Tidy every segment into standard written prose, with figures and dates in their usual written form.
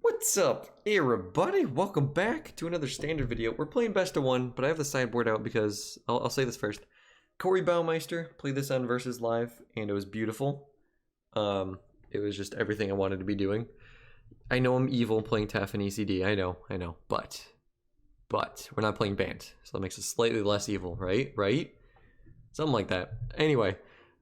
What's up, everybody? Welcome back to another standard video. We're playing best of one, but I have the sideboard out because I'll say this first. Corey Baumeister played this on Versus Live, and it was beautiful. It was just everything I wanted to be doing. I know I'm evil playing TAF and ECD. I know, but we're not playing Bant, so that makes it slightly less evil, right? Something like that. Anyway,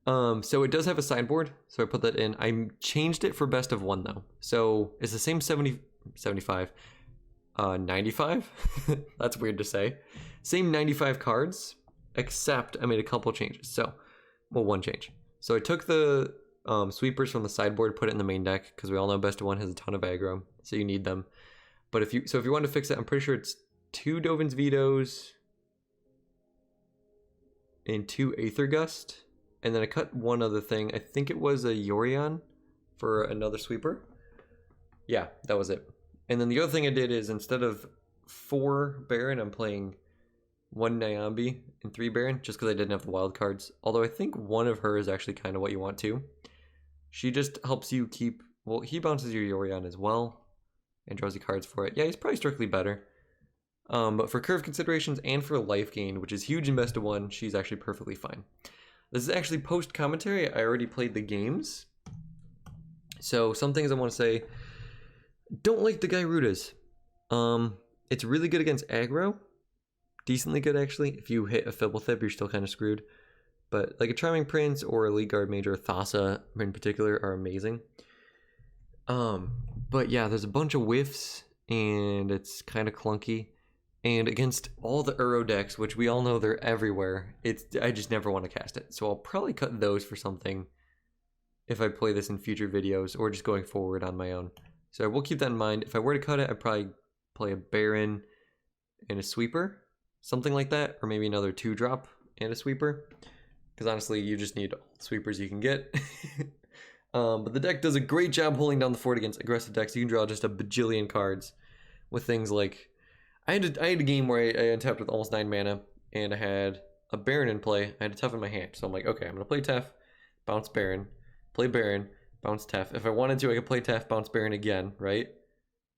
so it does have a sideboard, so I put that in. I changed it for best of one though. So it's the same 75, 95? That's weird to say. Same 95 cards, except I made a couple changes. So, well, one change. So I took the sweepers from the sideboard, put it in the main deck, because we all know best of one has a ton of aggro, so you need them. But if you want to fix it, I'm pretty sure it's 2 Dovin's Vetoes and 2 Aether Gust. And then I cut one other thing. I think it was a Yorion for another sweeper. Yeah, that was it. And then the other thing I did is instead of 4 Barrin, I'm playing 1 Niambi and 3 Barrin, just because I didn't have the wild cards. Although I think one of her is actually kind of what you want too. She just helps you keep, well, he bounces your Yorion as well and draws you cards for it. Yeah, he's probably strictly better. But for curve considerations and for life gain, which is huge in best of one, she's actually perfectly fine. This is actually post commentary. I already played the games. So some things I want to say. Don't like the Gyrudas. It's really good against aggro. Decently good actually. If you hit a Fibblethip, you're still kind of screwed. But like a Charming Prince or a League Guard Mage or Thassa in particular are amazing. But yeah, there's a bunch of whiffs and it's kind of clunky. And against all the Uro decks, which we all know they're everywhere, I just never want to cast it. So I'll probably cut those for something if I play this in future videos or just going forward on my own. So we'll keep that in mind. If I were to cut it, I'd probably play a Barrin and a sweeper, something like that, or maybe another 2-drop and a sweeper. Because honestly, you just need all the sweepers you can get. But the deck does a great job holding down the fort against aggressive decks. You can draw just a bajillion cards with things like... I had a game where I untapped with almost 9 mana, and I had a Barrin in play. I had a Tef in my hand, so I'm like, okay, I'm going to play Tef, bounce Barrin, play Barrin, bounce Tef. If I wanted to, I could play Tef, bounce Barrin again, right?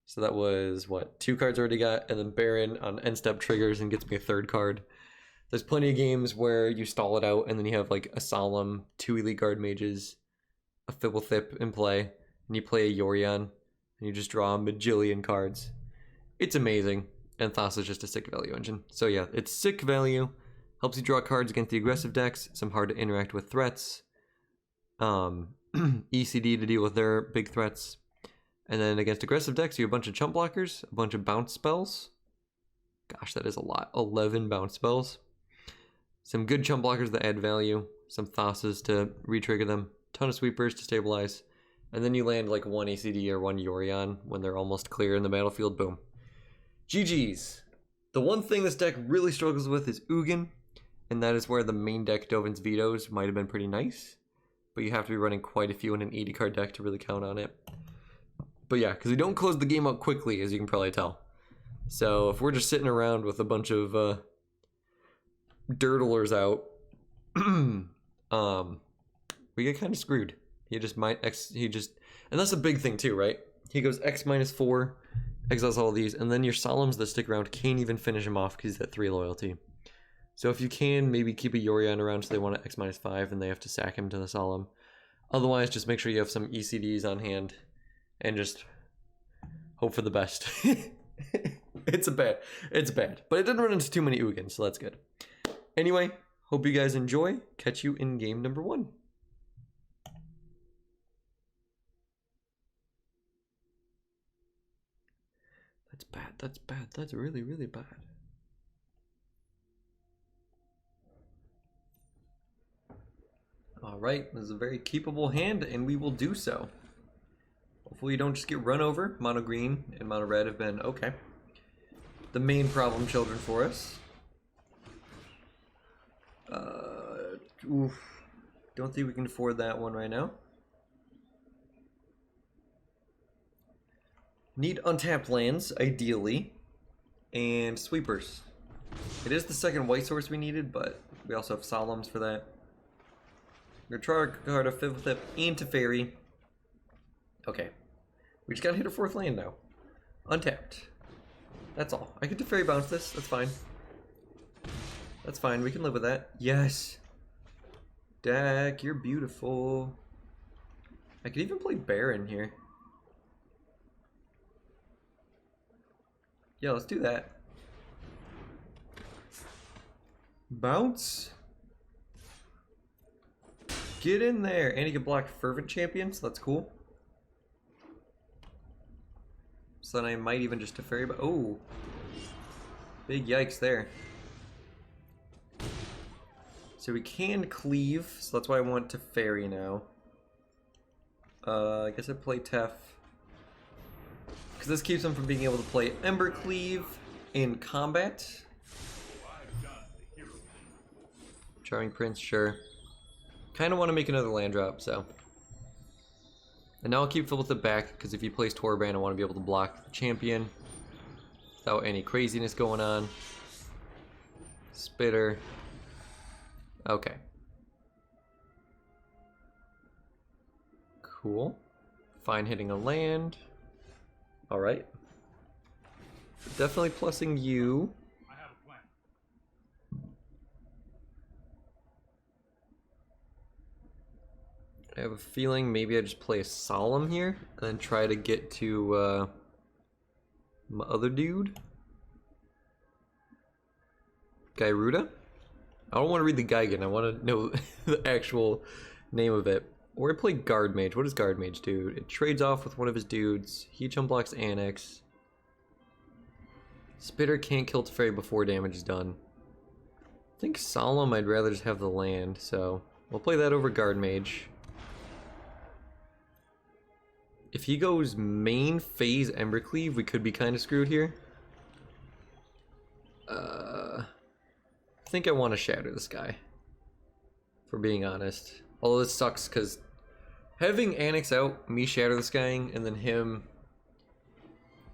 So that was, what, 2 cards already got, and then Barrin on end step triggers and gets me a 3rd card. There's plenty of games where you stall it out, and then you have like a Solemn, 2 Elite Guard Mages, a Fibblethip in play, and you play a Yorion, and you just draw a bajillion cards. It's amazing. And Thassa is just a sick value engine. So yeah, it's sick value. Helps you draw cards against the aggressive decks. Some hard to interact with threats. ECD to deal with their big threats. And then against aggressive decks, you have a bunch of chump blockers. A bunch of bounce spells. Gosh, that is a lot. 11 bounce spells. Some good chump blockers that add value. Some Thassas to re-trigger them. Ton of sweepers to stabilize. And then you land like 1 ECD or 1 Yorion when they're almost clear in the battlefield. Boom. GG's. The one thing this deck really struggles with is Ugin, and that is where the main deck Dovin's Vetoes might have been pretty nice, but you have to be running quite a few in an 80 card deck to really count on it. But yeah, because we don't close the game out quickly, as you can probably tell. So if we're just sitting around with a bunch of dirtlers out, we get kind of screwed. He just and that's a big thing too, right? He goes X -4, exiles all these, and then your Solemns that stick around can't even finish him off because he's at 3 loyalty. So if you can, maybe keep a Yorion around so they want to X -5 and they have to sack him to the Solemn. Otherwise, just make sure you have some ECDs on hand and just hope for the best. It's bad. But it didn't run into too many Ugins, so that's good. Anyway, hope you guys enjoy. Catch you in game number 1. That's bad. That's really, really bad. Alright, this is a very keepable hand, and we will do so. Hopefully you don't just get run over. Mono green and mono red have been okay. The main problem children for us. Don't think we can afford that one right now. Need untapped lands, ideally, and sweepers. It is the second white source we needed, but we also have Solemns for that. We're gonna try a card of Fibblethip into Fairy. Okay. We just gotta hit a 4th land now. Untapped. That's all. I can Teferi bounce this. That's fine. That's fine. We can live with that. Yes. Dak, you're beautiful. I could even play Barrin here. Yeah, let's do that. Bounce. Get in there. And he can block Fervent Champion, so that's cool. So then I might even just Teferi, but oh. Big yikes there. So we can cleave, so that's why I want Teferi now. I guess I play Tef. Because this keeps him from being able to play Ember Cleave in combat. Charming Prince, sure. Kind of want to make another land drop, so. And now I'll keep Phil with the back, because if he plays Torbrand, I want to be able to block the champion without any craziness going on. Spitter. Okay. Cool. Fine hitting a land. Alright. Definitely plussing you. I have a plan. I have a feeling maybe I just play a Solemn here and then try to get to my other dude. Gyruda? I don't want to read the Geigen, I want to know the actual name of it. Or I play Guard Mage. What does Guard Mage do? It trades off with one of his dudes. He jump blocks Annex. Spitter can't kill Teferi before damage is done. I think Solemn I'd rather just have the land, so we'll play that over Guard Mage. If he goes main phase Embercleave, we could be kind of screwed here. I think I want to shatter this guy, for being honest. Although this sucks because having Annex out, me shatter this guy, and then him.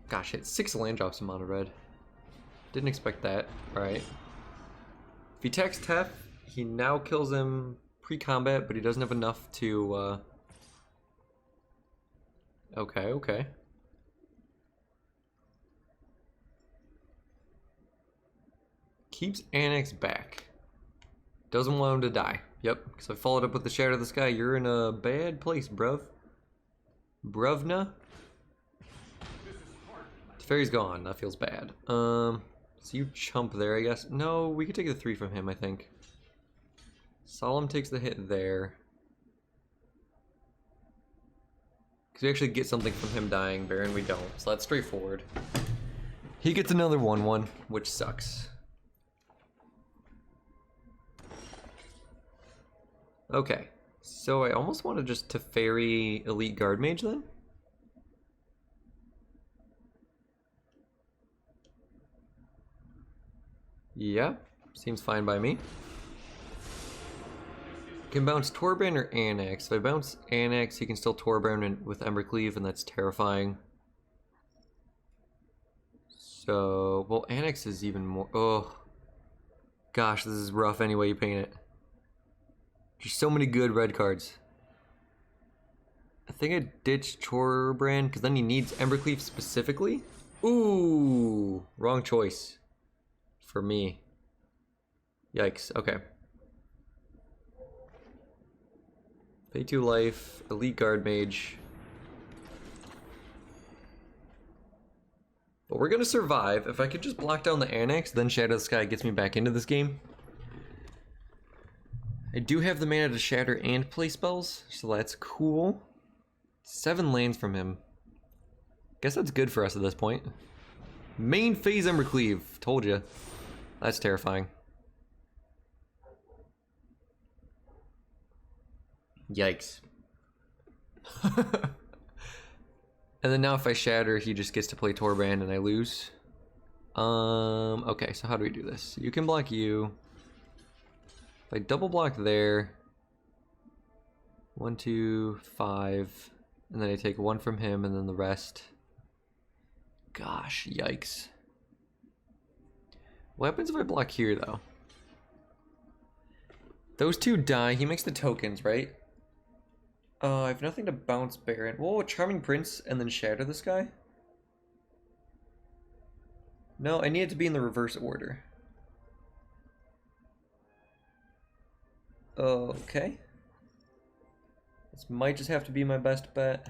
Gosh, it's 6 land drops in mono red. Didn't expect that. Alright. If he attacks Tef, he now kills him pre-combat, but he doesn't have enough to. Okay. Keeps Annex back. Doesn't want him to die. Yep, because I followed up with the Shatter of the Sky. You're in a bad place, bruv. Bruvna? Teferi's gone. That feels bad. So you chump there, I guess. No, we could take the 3 from him, I think. Solemn takes the hit there. Because we actually get something from him dying. Barrin, we don't. So that's straightforward. He gets another 1/1, which sucks. Okay, so I almost want to just Teferi Elite Guard Mage then? Yeah, seems fine by me. Can bounce Torbrand or Annex. If I bounce Annex, he can still Torbrand with Embercleave, and that's terrifying. So, well, Annex is even more. Oh, gosh, this is rough any way you paint it. There's so many good red cards. I think I ditched Torbrand because then he needs Embercleave specifically. Ooh, wrong choice for me. Yikes. Okay. Pay 2 life, Elite Guard Mage. But we're gonna survive. If I could just block down the Annex, then Shadow of the Sky gets me back into this game. I do have the mana to shatter and play spells, so that's cool. 7 lands from him. Guess that's good for us at this point. Main phase Embercleave. Told you. That's terrifying. Yikes. And then now if I shatter, he just gets to play Torbrand and I lose. Okay, so how do we do this? You can block you. If I double block there, 1, 2, 5, and then I take 1 from him and then the rest. Gosh, yikes. What happens if I block here though? Those 2 die, he makes the tokens, right? I have nothing to bounce Barrin. Whoa, Charming Prince and then shatter this guy? No, I need it to be in the reverse order. Okay. This might just have to be my best bet.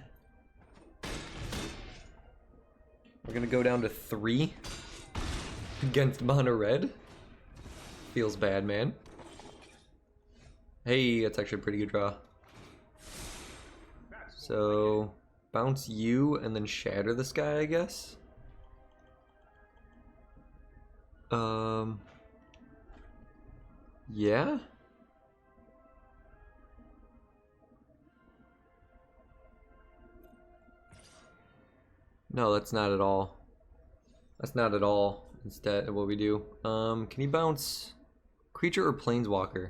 We're gonna go down to 3 against mono red. Feels bad, man. Hey, that's actually a pretty good draw. So, bounce you and then shatter this guy, I guess. Yeah? No, that's not at all. That's not at all instead of what we do. Can you bounce creature or planeswalker?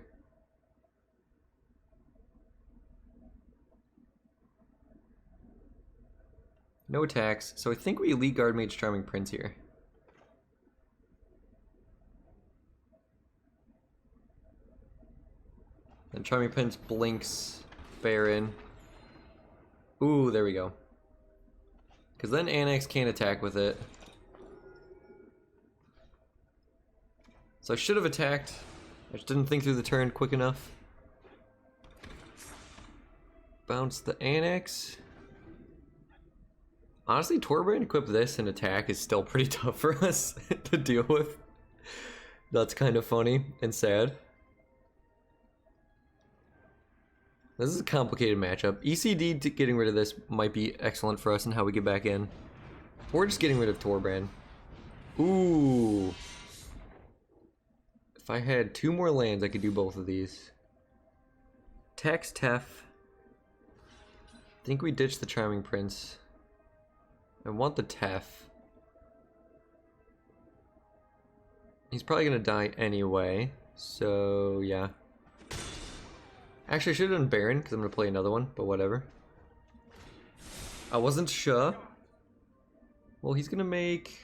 No attacks, so I think we Elite Guard Mage Charming Prince here. And Charming Prince blinks Barrin. Ooh, there we go. Because then Annex can't attack with it. So I should have attacked. I just didn't think through the turn quick enough. Bounce the Annex. Honestly, Torbran equip this and attack is still pretty tough for us to deal with. That's kind of funny and sad. This is a complicated matchup. ECD getting rid of this might be excellent for us in how we get back in. Or just getting rid of Torbran. Ooh. If I had 2 more lands, I could do both of these. Tax Tef. I think we ditch the Charming Prince. I want the Tef. He's probably gonna die anyway, so yeah. Actually, I should have done Barrin, because I'm going to play another one, but whatever. I wasn't sure. Well, he's going to make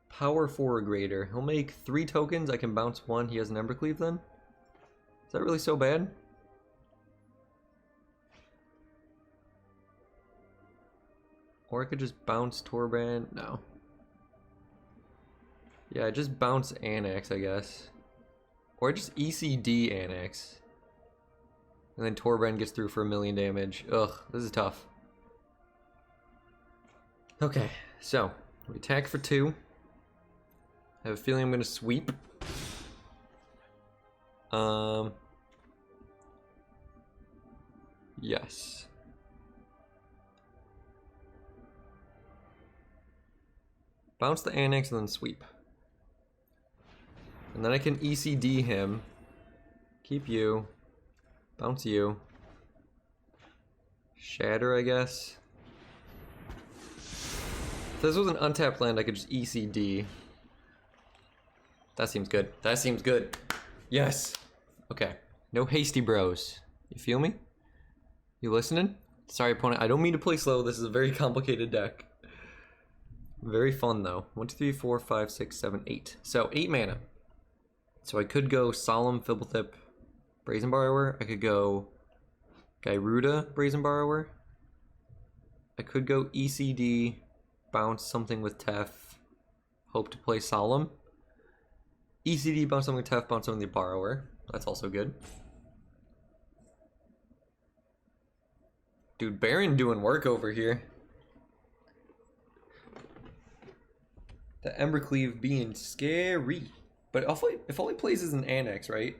power 4 or greater. He'll make 3 tokens, I can bounce 1, he has an Embercleave then? Is that really so bad? Or I could just bounce Torbran, no. Yeah, just bounce Annex, I guess. Or just ECD Annex. And then Torbran gets through for 1,000,000 damage. Ugh, this is tough. Okay, so we attack for 2. I have a feeling I'm gonna sweep. Yes. Bounce the Annex and then sweep. And then I can ECD him. Keep you. Bounce you. Shatter, I guess. If this was an untapped land, I could just ECD. That seems good. That seems good. Yes. Okay. No hasty bros. You feel me? You listening? Sorry, opponent. I don't mean to play slow. This is a very complicated deck. Very fun, though. 1, 2, 3, 4, 5, 6, 7, 8. So, 8 mana. So I could go Solemn, Fibblethip, Brazen Borrower. I could go Gyruda, Brazen Borrower. I could go ECD, bounce something with Tef, hope to play Solemn. ECD, bounce something with Tef, bounce something with Borrower. That's also good. Dude, Barrin doing work over here. The Embercleave being scary. But if all he plays is an Annex, right?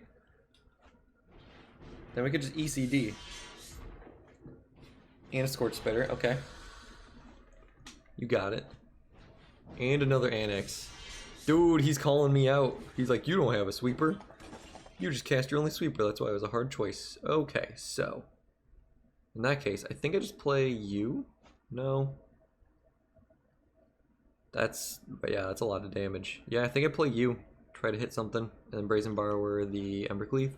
Then we could just ECD. And a Scorch Spitter, okay. You got it. And another Annex. Dude, he's calling me out. He's like, you don't have a sweeper. You just cast your only sweeper, that's why it was a hard choice. Okay, so. In that case, I think I just play you? No. But yeah, that's a lot of damage. Yeah, I think I play you. Try to hit something, and then Brazen Borrower the Embercleave.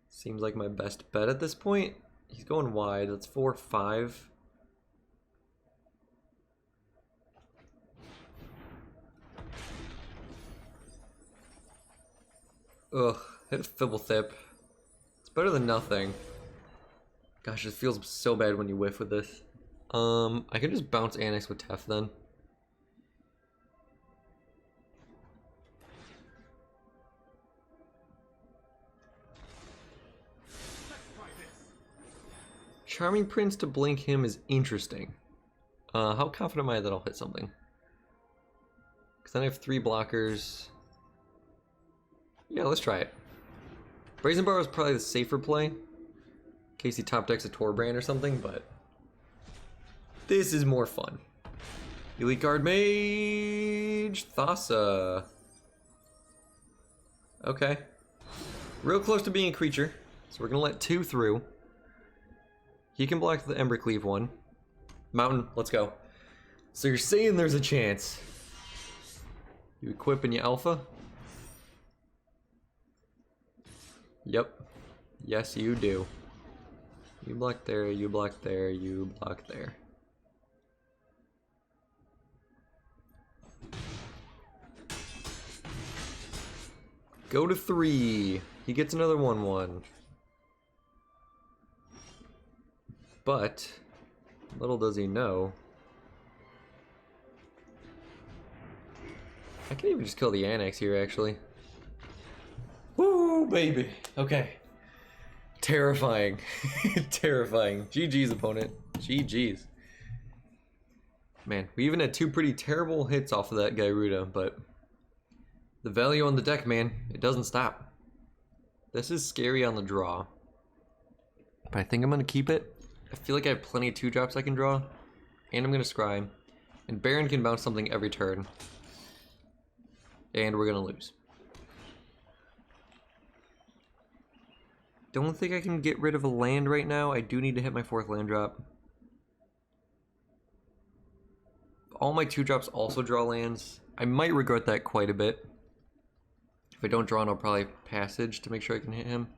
Seems like my best bet at this point. He's going wide. That's 4, 5. Ugh, hit a Fibblethip. It's better than nothing. Gosh, it feels so bad when you whiff with this. I can just bounce Annex with Tef then. Charming Prince to blink him is interesting. How confident am I that I'll hit something? Because then I have 3 blockers. Yeah, let's try it. Brazen Bar is probably the safer play. In case he top decks a Torbrand or something, but this is more fun. Elite Guard Mage Thassa. Okay. Real close to being a creature. So we're gonna let 2 through. He can block the Embercleave one. Mountain, let's go. So you're saying there's a chance. You equip and you alpha? Yep. Yes, you do. You block there, you block there, you block there. Go to 3. He gets another 1/1. But little does he know, I can even just kill the Annex here, actually. Woo, baby. Okay. Terrifying. Terrifying. GG's, opponent. GG's. Man, we even had 2 pretty terrible hits off of that Gyruda, but the value on the deck, man, it doesn't stop. This is scary on the draw. But I think I'm going to keep it. I feel like I have plenty of 2-drops I can draw. And I'm going to scry. And Barrin can bounce something every turn. And we're going to lose. Don't think I can get rid of a land right now. I do need to hit my 4th land drop. All my 2-drops also draw lands. I might regret that quite a bit. If I don't draw it, I'll probably passage to make sure I can hit him.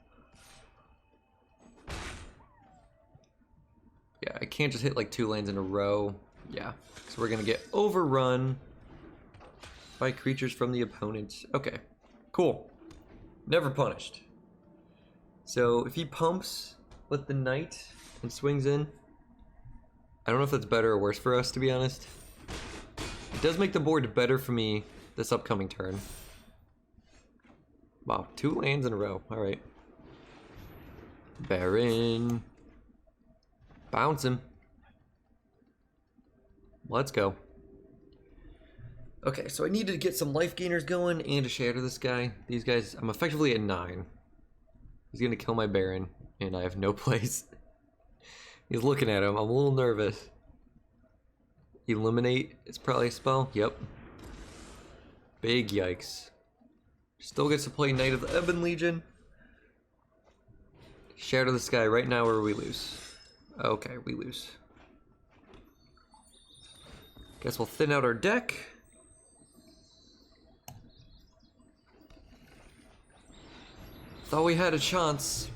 Yeah, I can't just hit like 2 lands in a row. Yeah, so we're gonna get overrun by creatures from the opponent. Okay, cool. Never punished. So if he pumps with the knight and swings in, I don't know if that's better or worse for us, to be honest. It does make the board better for me this upcoming turn. Wow, 2 lands in a row. All right. Barrin. Bounce him. Let's go. Okay, so I need to get some life gainers going and to shatter this guy. These guys, I'm effectively at 9. He's gonna kill my Barrin, and I have no place. He's looking at him. I'm a little nervous. Eliminate is probably a spell. Yep. Big yikes. Still gets to play Knight of the Ebon Legion. Shatter this guy right now or we lose. Okay, we lose. Guess we'll thin out our deck. Thought we had a chance.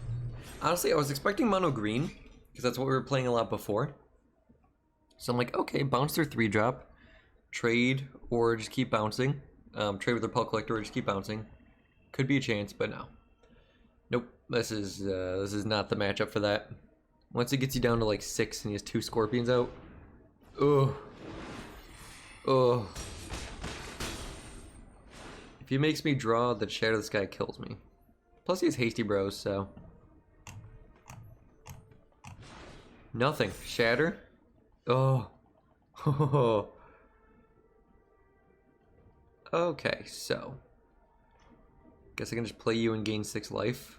Honestly, I was expecting mono green, because that's what we were playing a lot before. So I'm like, okay, bounce their 3-drop, trade, or just keep bouncing. Trade with their Pelt Collector or just keep bouncing. Could be a chance, but no. Nope, this is not the matchup for that. Once it gets you down to like 6 and he has 2 Scorpions out. Ugh. Ugh. If he makes me draw, the Shadow this guy kills me. Plus he has Hasty Bros, so. Nothing. Shatter? Oh. Okay, so. Guess I can just play you and gain 6 life.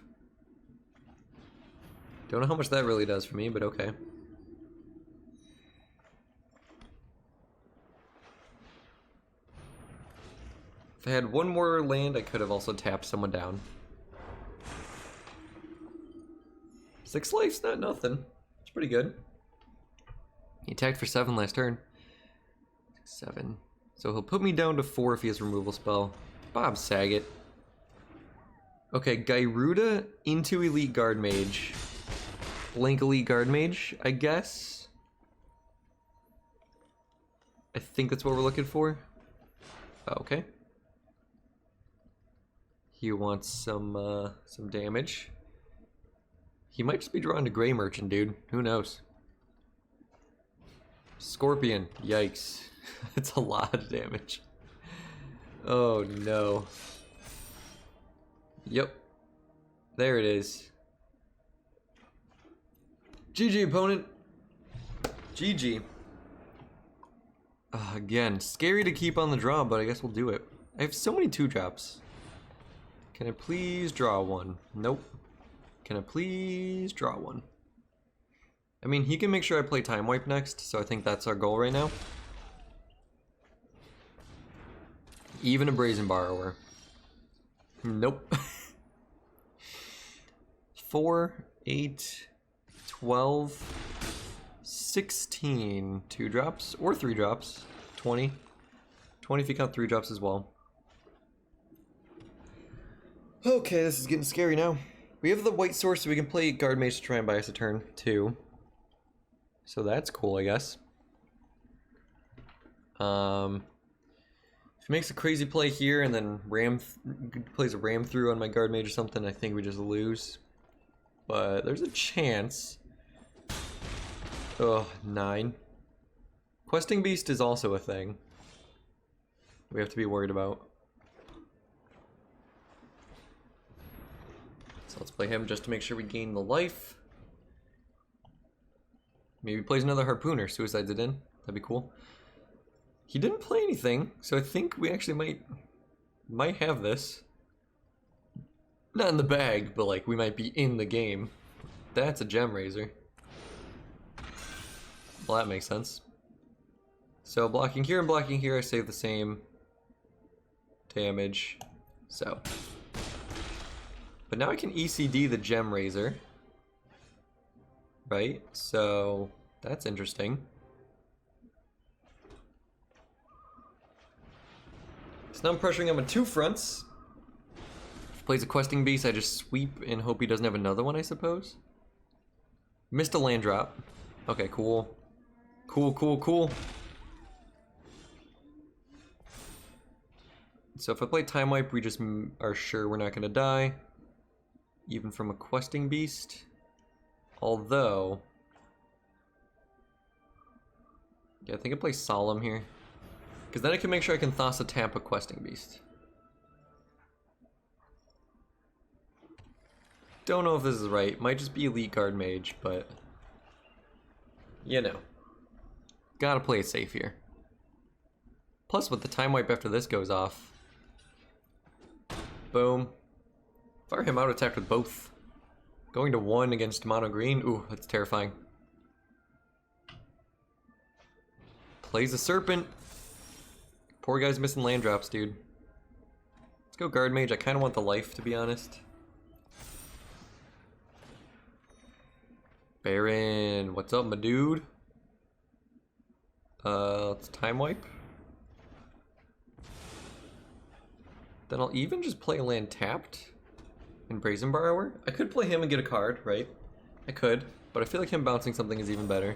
Don't know how much that really does for me, but okay. If I had 1 more land, I could have also tapped someone down. 6 life's not nothing. It's pretty good. He attacked for 7 last turn. 7. So he'll put me down to 4 if he has removal spell. Bob Saget. Okay, Gyruda into Elite Guard Mage. Blink Elite Guard Mage, I guess. I think that's what we're looking for. Okay. He wants some damage. He might just be drawing to Grey Merchant, dude. Who knows? Scorpion. Yikes. It's a lot of damage. Oh no. Yep. There it is. GG, opponent. GG. Again, scary to keep on the draw, but I guess we'll do it. I have so many 2-drops. Can I please draw one? Nope. Can I please draw one? I mean, he can make sure I play Time Wipe next, so I think that's our goal right now. Even a Brazen Borrower. Nope. 4, 8, 12, 16. 2-drops or 3-drops. 20. 20 if you count 3-drops as well. Okay, this is getting scary now. We have the white source, so we can play Guard Mage to try and buy us a turn, too. So that's cool, I guess. If he makes a crazy play here and then plays a ram through on my Guard Mage or something, I think we just lose. But there's a chance. Oh, 9. Questing Beast is also a thing we have to be worried about. So let's play him just to make sure we gain the life. Maybe he plays another Harpooner, suicides it in. That'd be cool. He didn't play anything, so I think we actually might have this. Not in the bag, but like we might be in the game. That's a Gem Razor. Well, that makes sense. So blocking here and blocking here, I save the same damage. So. But now I can ECD the Gem Razor. Right? So that's interesting. So now I'm pressuring him on 2 fronts. If he plays a Questing Beast, I just sweep and hope he doesn't have another one, I suppose. Missed a land drop. Okay, cool. Cool, cool, cool. So if I play Time Wipe, we just are sure we're not going to die. Even from a Questing Beast. Although... yeah, I think I play Solemn here. Because then I can make sure I can Thassa tap a Questing Beast. Don't know if this is right. Might just be Elite Guard Mage, but... you know. Gotta play it safe here. Plus, with the Time Wipe after this goes off... boom. Fire him out, attack with both. Going to 1 against mono green. Ooh, that's terrifying. Plays a Serpent. Poor guy's missing land drops, dude. Let's go Guard Mage. I kind of want the life, to be honest. Barrin, what's up, my dude? Let's Time Wipe. Then I'll even just play a land tapped in Brazen Borrower. I could play him and get a card, right? I could, but I feel like him bouncing something is even better.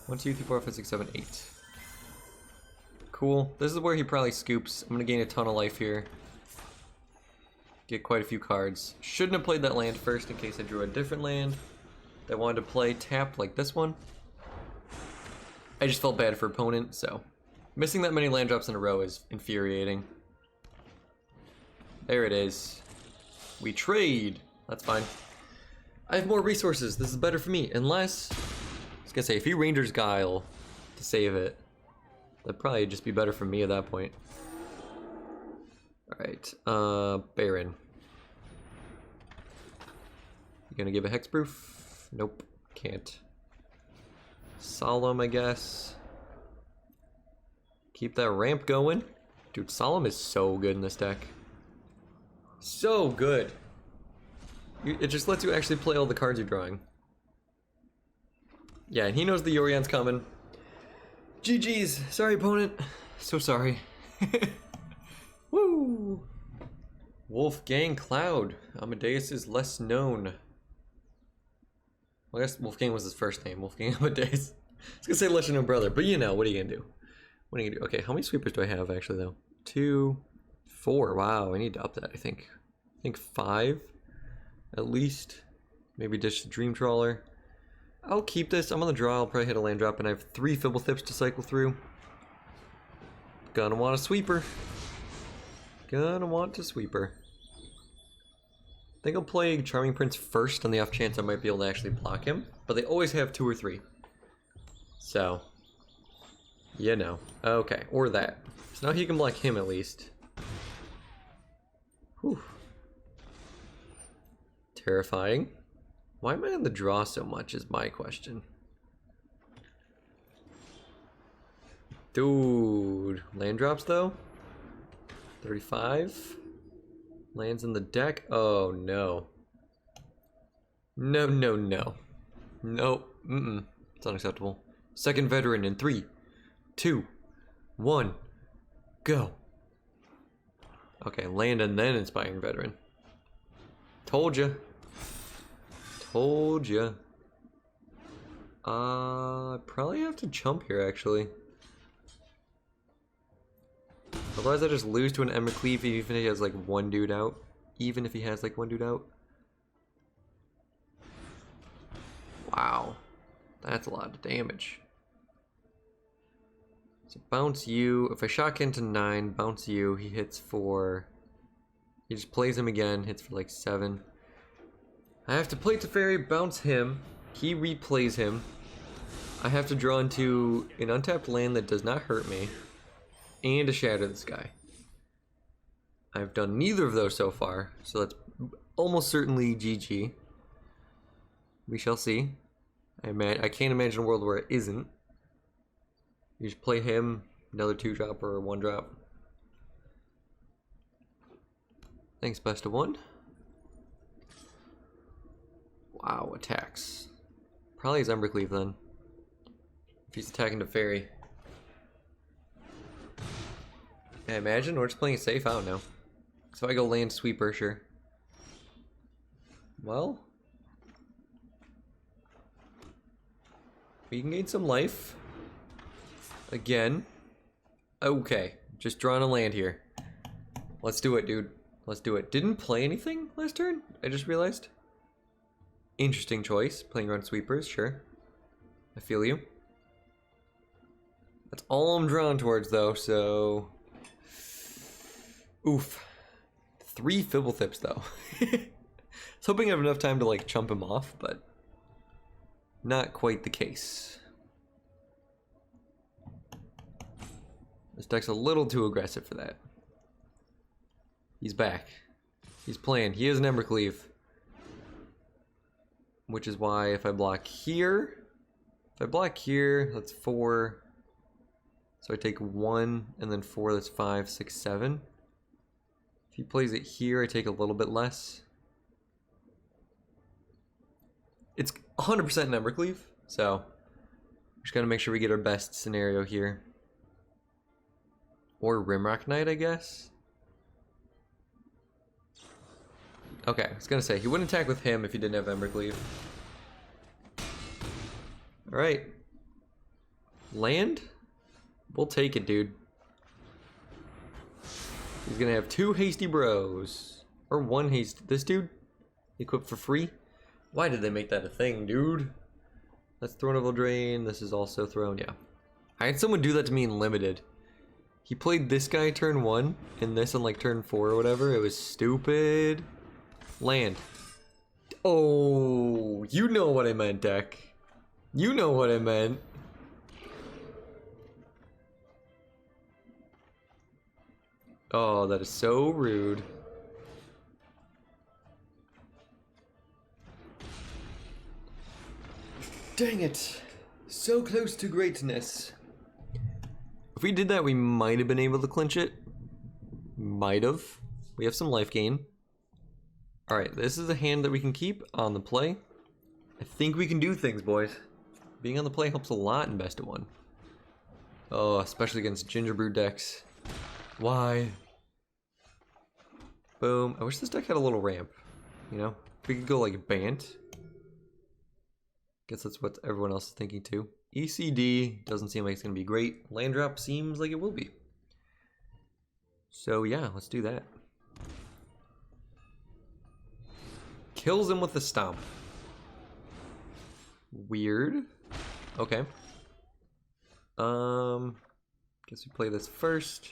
1, 2, 3, 4, 5, 6, 7, 8. Cool. This is where he probably scoops. I'm gonna gain a ton of life here. Get quite a few cards. Shouldn't have played that land first in case I drew a different land that wanted to play tapped like this one. I just felt bad for opponent, so missing that many land drops in a row is infuriating. There it is. We trade. That's fine. I have more resources. This is better for me. Unless, I was gonna say, if he Ranger's Guile to save it, that'd probably just be better for me at that point. Alright, Barrin. You gonna give a Hexproof? Nope, can't. Solemn, I guess. Keep that ramp going. Dude, Solemn is so good in this deck. So good. It just lets you actually play all the cards you're drawing. Yeah, and he knows the Yorion's coming. GG's. Sorry, opponent. So sorry. Woo! Wolfgang Cloud. Amadeus is less known. Well, I guess Wolfgang was his first name. Wolfgang Amadeus. I was gonna say lesser known brother, but you know, what are you gonna do? What are you gonna do? Okay, how many sweepers do I have actually though? 2, 4. Wow, I need to up that, I think. I think 5 at least. Maybe ditch the Dream Trawler. I'll keep this. I'm on the draw. I'll probably hit a land drop, and I have 3 Fibblethrips to cycle through. Gonna want a sweeper. Gonna want to sweeper. I think I'll play Charming Prince first on the off chance I might be able to actually block him. But they always have 2 or 3. So, you know. Okay, or that. So now he can block him at least. Whew. Terrifying. Why am I on the draw so much is my question. Dude. Land drops though? 35? Lands in the deck? Oh no. No, no, no. Nope. It's unacceptable. Second veteran in 3, 2, 1, go. Okay, land and then inspiring veteran. Told ya. Told ya. Probably have to jump here actually. Otherwise I just lose to an Embercleave even if he has like 1 dude out. Even if he has like 1 dude out. Wow. That's a lot of damage. So bounce you. If I shock into 9, bounce you, he hits for... He just plays him again, hits for like 7. I have to play Teferi, bounce him. He replays him. I have to draw into an untapped land that does not hurt me. And to shatter this guy. I've done neither of those so far, so that's almost certainly GG. We shall see. I can't imagine a world where it isn't. You just play him, another 2-drop or a 1-drop. Thanks, best of 1. Wow, attacks. Probably his Embercleave then. If he's attacking the fairy. I imagine we're just playing it safe. I don't know. So I go land sweeper, sure. Well, we can gain some life. Again. Okay, just drawing a land here. Let's do it, dude. Let's do it. Didn't play anything last turn, I just realized. Interesting choice, playing around sweepers, sure. I feel you. That's all I'm drawn towards though, so... Oof. 3 Fibblethrips though. I was hoping I have enough time to like chump him off, but not quite the case. This deck's a little too aggressive for that. He's back. He's playing. He has an Embercleave. Which is why if I block here, that's 4. So I take 1 and then 4, that's 5, 6, 7. If he plays it here, I take a little bit less. It's 100% an Embercleave, so just gotta make sure we get our best scenario here. Or Rimrock Knight, I guess. Okay, I was gonna say, he wouldn't attack with him if he didn't have Embercleave. Alright. Land? We'll take it, dude. He's gonna have 2 hasty bros. Or 1 haste. This dude? Equipped for free? Why did they make that a thing, dude? That's Throne of Eldraine. This is also Throne, yeah. I had someone do that to me in Limited. He played this guy turn 1, and this on like turn 4 or whatever. It was stupid. Land. Oh, you know what I meant, deck. You know what I meant. Oh, that is so rude. Dang it. So close to greatness. If we did that, we might have been able to clinch it. Might have. We have some life gain. Alright, this is a hand that we can keep on the play. I think we can do things, boys. Being on the play helps a lot in best of 1. Oh, especially against Gingerbrew decks. Why? Boom. I wish this deck had a little ramp. You know? If we could go like Bant. Guess that's what everyone else is thinking too. ECD doesn't seem like it's going to be great. Land drop seems like it will be. So yeah, let's do that. Kills him with the stomp. Weird. Okay. Guess we play this first.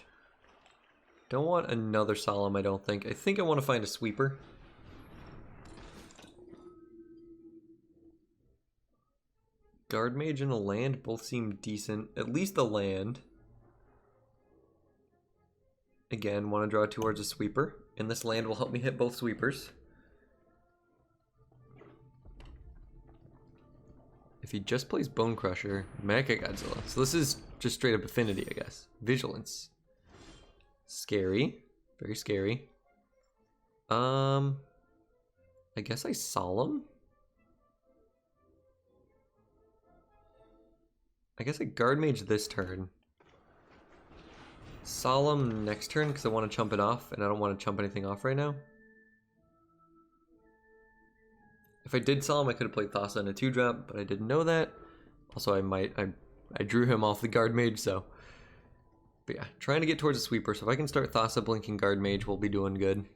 Don't want another Solemn, I don't think. I think I want to find a sweeper. Guard Mage and a land both seem decent. At least the land. Again, want to draw towards a sweeper. And this land will help me hit both sweepers. If he just plays Bone Crusher, Mecha Godzilla. So this is just straight up affinity, I guess. Vigilance. Scary. Very scary. I guess I Solemn? I guess I Guard Mage this turn. Solemn next turn because I want to chump it off and I don't want to chump anything off right now. If I did Solemn, I could have played Thassa in a 2-drop, but I didn't know that. Also, I drew him off the Guard Mage, so. But yeah, trying to get towards a sweeper, so if I can start Thassa blinking Guard Mage, we'll be doing good.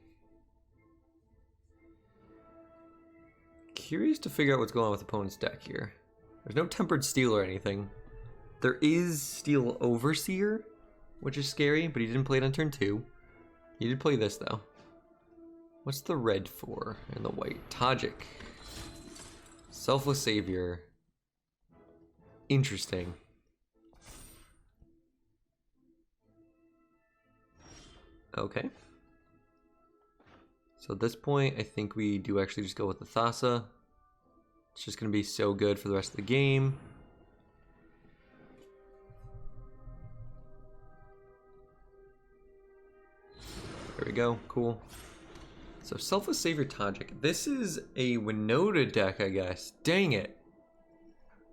Curious to figure out what's going on with opponent's deck here. There's no Tempered Steel or anything. There is Steel Overseer, which is scary, but he didn't play it on turn 2. He did play this, though. What's the red for and the white? Tajik. Selfless Savior. Interesting. Okay. So at this point, I think we do actually just go with the Thassa. It's just going to be so good for the rest of the game. There we go. Cool. So Selfless Savior Tajik. This is a Winota deck, I guess. Dang it.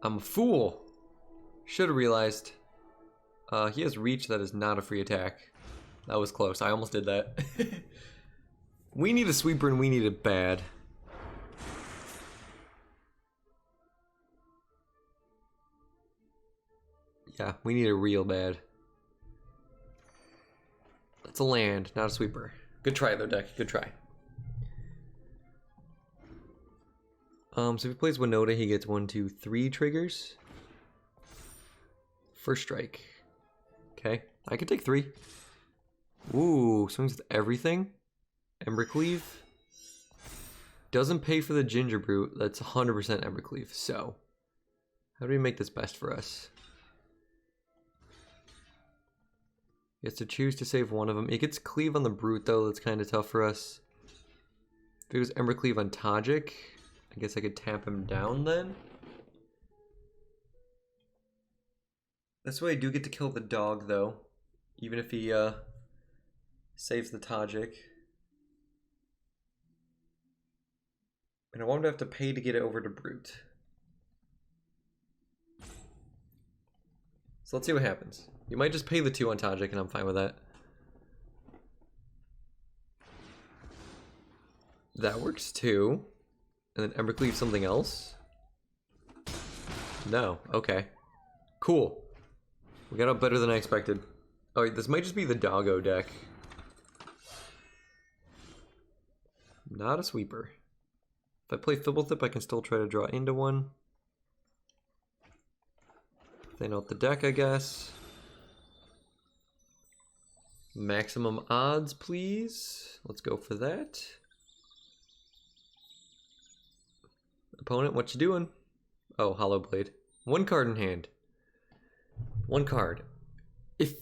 I'm a fool. Should have realized. He has reach that is not a free attack. That was close. I almost did that. We need a sweeper and we need it bad. Yeah, we need it real bad. That's a land, not a sweeper. Good try though, deck. Good try. So if he plays Winota, he gets 1, 2, 3 triggers. First strike. Okay, I can take 3. Ooh, swings with everything. Embercleave. Doesn't pay for the Ginger Brute. That's 100% Embercleave. So, how do we make this best for us? He has to choose to save one of them. It gets Cleave on the Brute, though. That's kind of tough for us. If it was Embercleave on Tajik, I guess I could tap him down then. This way I do get to kill the dog, though. Even if he saves the Tajik. And I want him to have to pay to get it over to Brute. So let's see what happens. You might just pay the 2 on Tajik and I'm fine with that. That works too. And then Embercleave something else? No, okay. Cool. We got out better than I expected. Alright, this might just be the doggo deck. Not a sweeper. If I play Fibblethip, I can still try to draw into one. Thin out the deck, I guess. Maximum odds, please. Let's go for that. Opponent, what you doing? Oh, Hollow Blade. 1 card in hand. 1 card. If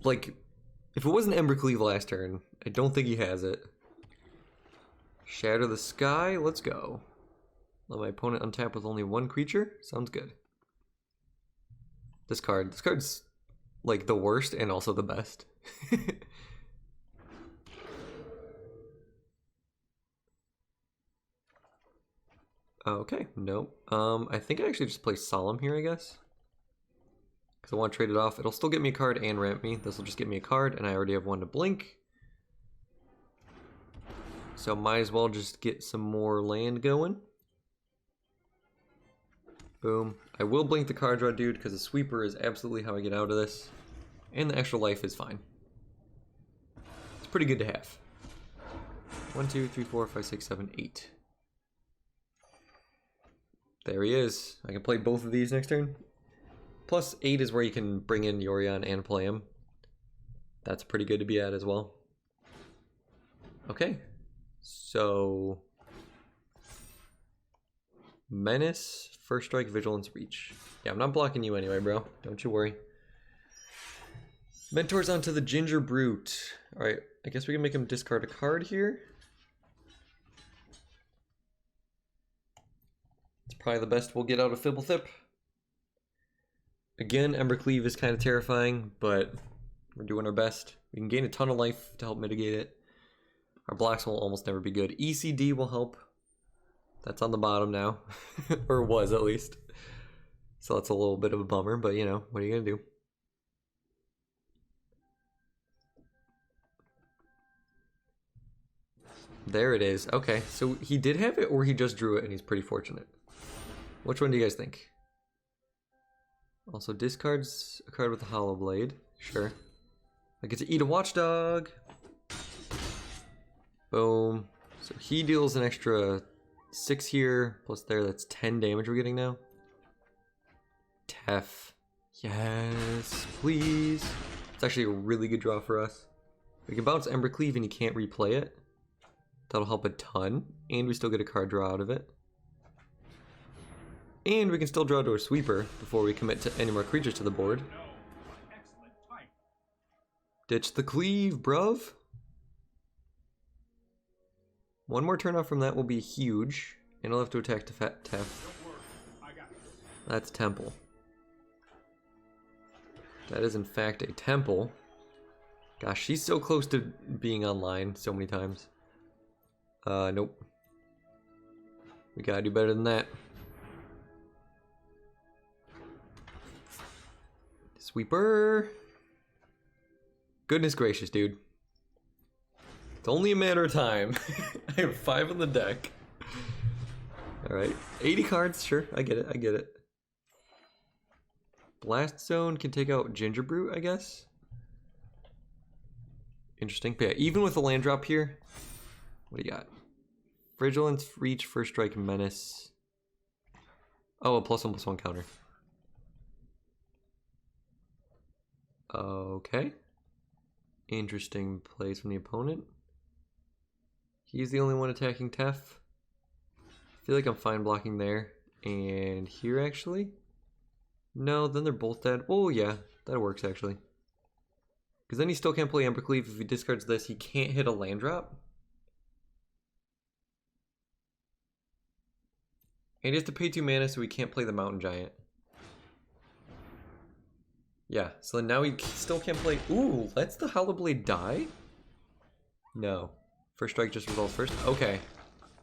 it wasn't Embercleave last turn, I don't think he has it. Shatter the Sky, let's go. Let my opponent untap with only 1 creature? Sounds good. This card's like the worst and also the best. Okay, nope. I think I actually just play Solemn here, I guess. Because I want to trade it off. It'll still get me a card and ramp me. This will just get me a card, and I already have 1 to blink. So might as well just get some more land going. Boom. I will blink the card draw dude because the sweeper is absolutely how I get out of this. And the extra life is fine. It's pretty good to have. 1, 2, 3, 4, 5, 6, 7, 8. There he is. I can play both of these next turn. Plus 8 is where you can bring in Yorion and play him. That's pretty good to be at as well. Okay. So... Menace, First Strike, Vigilance, Reach. Yeah, I'm not blocking you anyway, bro. Don't you worry. Mentor's onto the Ginger Brute. Alright, I guess we can make him discard a card here. It's probably the best we'll get out of Fibblethip. Again, Embercleave is kind of terrifying, but we're doing our best. We can gain a ton of life to help mitigate it. Our blocks will almost never be good. ECD will help. That's on the bottom now. Or was, at least. So that's a little bit of a bummer, but you know, what are you going to do? There it is. Okay, so he did have it, or he just drew it and he's pretty fortunate. Which one do you guys think? Also discards a card with a Hollow Blade. Sure. I get to eat a Watchdog. Boom. So he deals an extra 6 here, plus there, that's 10 damage we're getting now. Tef. Yes, please. It's actually a really good draw for us. We can bounce Embercleave and he can't replay it. That'll help a ton. And we still get a card draw out of it. And we can still draw to a sweeper before we commit to any more creatures to the board. Ditch the cleave, bruv. One more turn off from that will be huge. And I'll have to attack Tef. That's Temple. That is in fact a Temple. Gosh, she's so close to being online so many times. Nope. We gotta do better than that. Sweeper. Goodness gracious, dude. It's only a matter of time. I have 5 on the deck. Alright. 80 cards, sure. I get it, I get it. Blast Zone can take out Ginger Brute, I guess. Interesting. But yeah, even with the land drop here, what do you got? Vigilance, Reach, First Strike, Menace. Oh, a +1/+1 counter. Okay. Interesting plays from the opponent. He's the only one attacking Tef. I feel like I'm fine blocking there. And here, actually? No, then they're both dead. Oh, yeah. That works, actually. Because then he still can't play Embercleave. If he discards this, he can't hit a land drop. And he has to pay 2 mana, so he can't play the Mountain Giant. Yeah, so then now he still can't play... Ooh, lets the Hollow Blade die? No. First Strike just resolves first? Okay.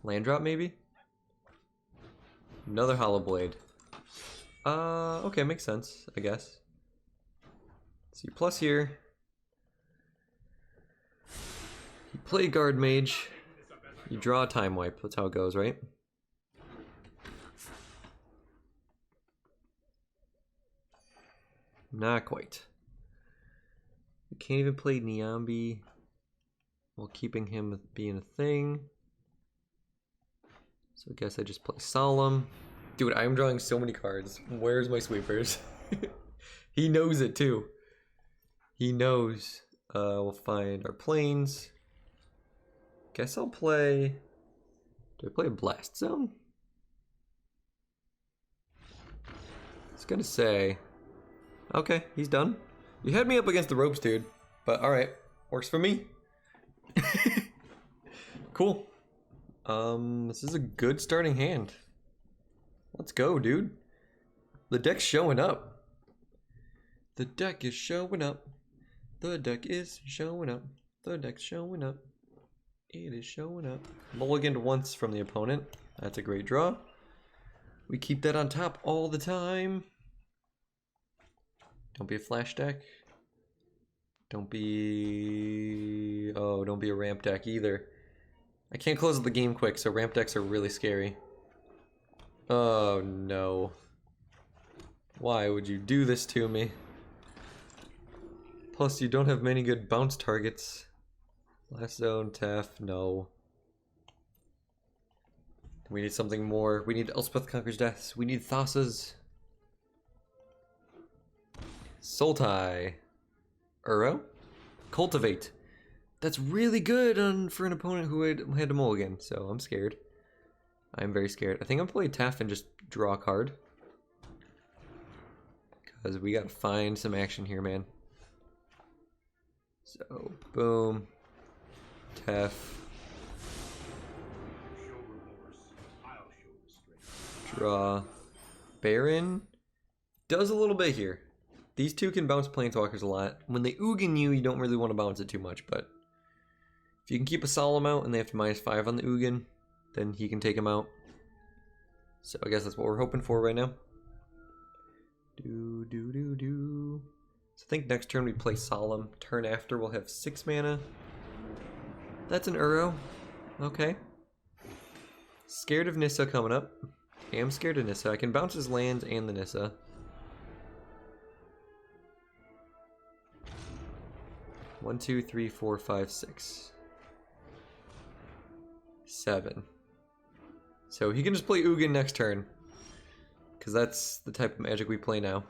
Land drop, maybe? Another Hollow Blade. Okay, makes sense, I guess. See, plus here. You play Guard Mage. You draw a Time Wipe. That's how it goes, right? Not quite. We can't even play Niambi while keeping him being a thing. So I guess I just play Solemn. Dude, I'm drawing so many cards. Where's my sweepers? He knows it too. He knows. We'll find our planes. Guess I'll play... Do I play a Blast Zone? I was gonna say... Okay, he's done. You had me up against the ropes, dude. But alright, works for me. Cool. This is a good starting hand. Let's go, dude. The deck's showing up. The deck is showing up. The deck is showing up. The deck's showing up. It is showing up. Mulliganed once from the opponent. That's a great draw. We keep that on top all the time. Don't be a flash deck. Don't be... Oh, don't be a ramp deck either. I can't close the game quick, so ramp decks are really scary. Oh no. Why would you do this to me? Plus, you don't have many good bounce targets. Last zone, Tef, no. We need something more. We need Elspeth Conquers Deaths. We need Thassa's. Sultai. Uro. Cultivate. That's really good for an opponent who had a mulligan, so I'm scared. I'm very scared. I think I'm going to play Tef and just draw a card. Because we got to find some action here, man. So, boom. Tef. Draw. Barrin does a little bit here. These two can bounce Planeswalkers a lot. When they Ugin you, you don't really want to bounce it too much, but if you can keep a Solemn out and they have to -5 on the Ugin, then he can take him out. So I guess that's what we're hoping for right now. So I think next turn we play Solemn. Turn after we'll have 6 mana. That's an Uro. Okay. Scared of Nissa coming up. I am scared of Nissa. I can bounce his lands and the Nissa. One, two, three, 4, 5, 6. 7. So he can just play Ugin next turn. Because that's the type of magic we play now.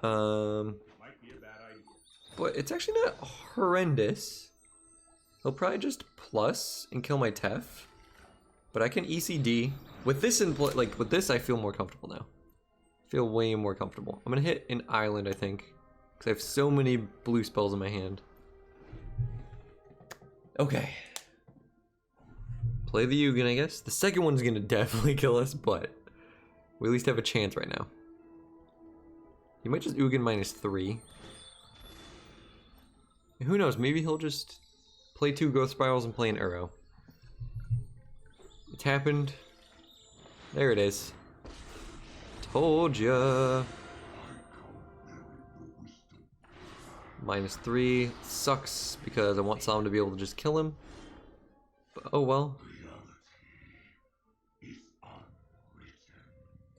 But it's actually not horrendous. He'll probably just plus and kill my Tef. But I can ECD. With this with this I feel more comfortable now. I feel way more comfortable. I'm gonna hit an island, I think. Because I have so many blue spells in my hand. Okay. Play the Ugin, I guess. The second one's gonna definitely kill us, but we at least have a chance right now. He might just Ugin -3. And who knows, maybe he'll just play 2 Growth Spirals and play an Uro. It's happened. There it is. Told ya. -3 sucks because I want Solemn to be able to just kill him. But oh well.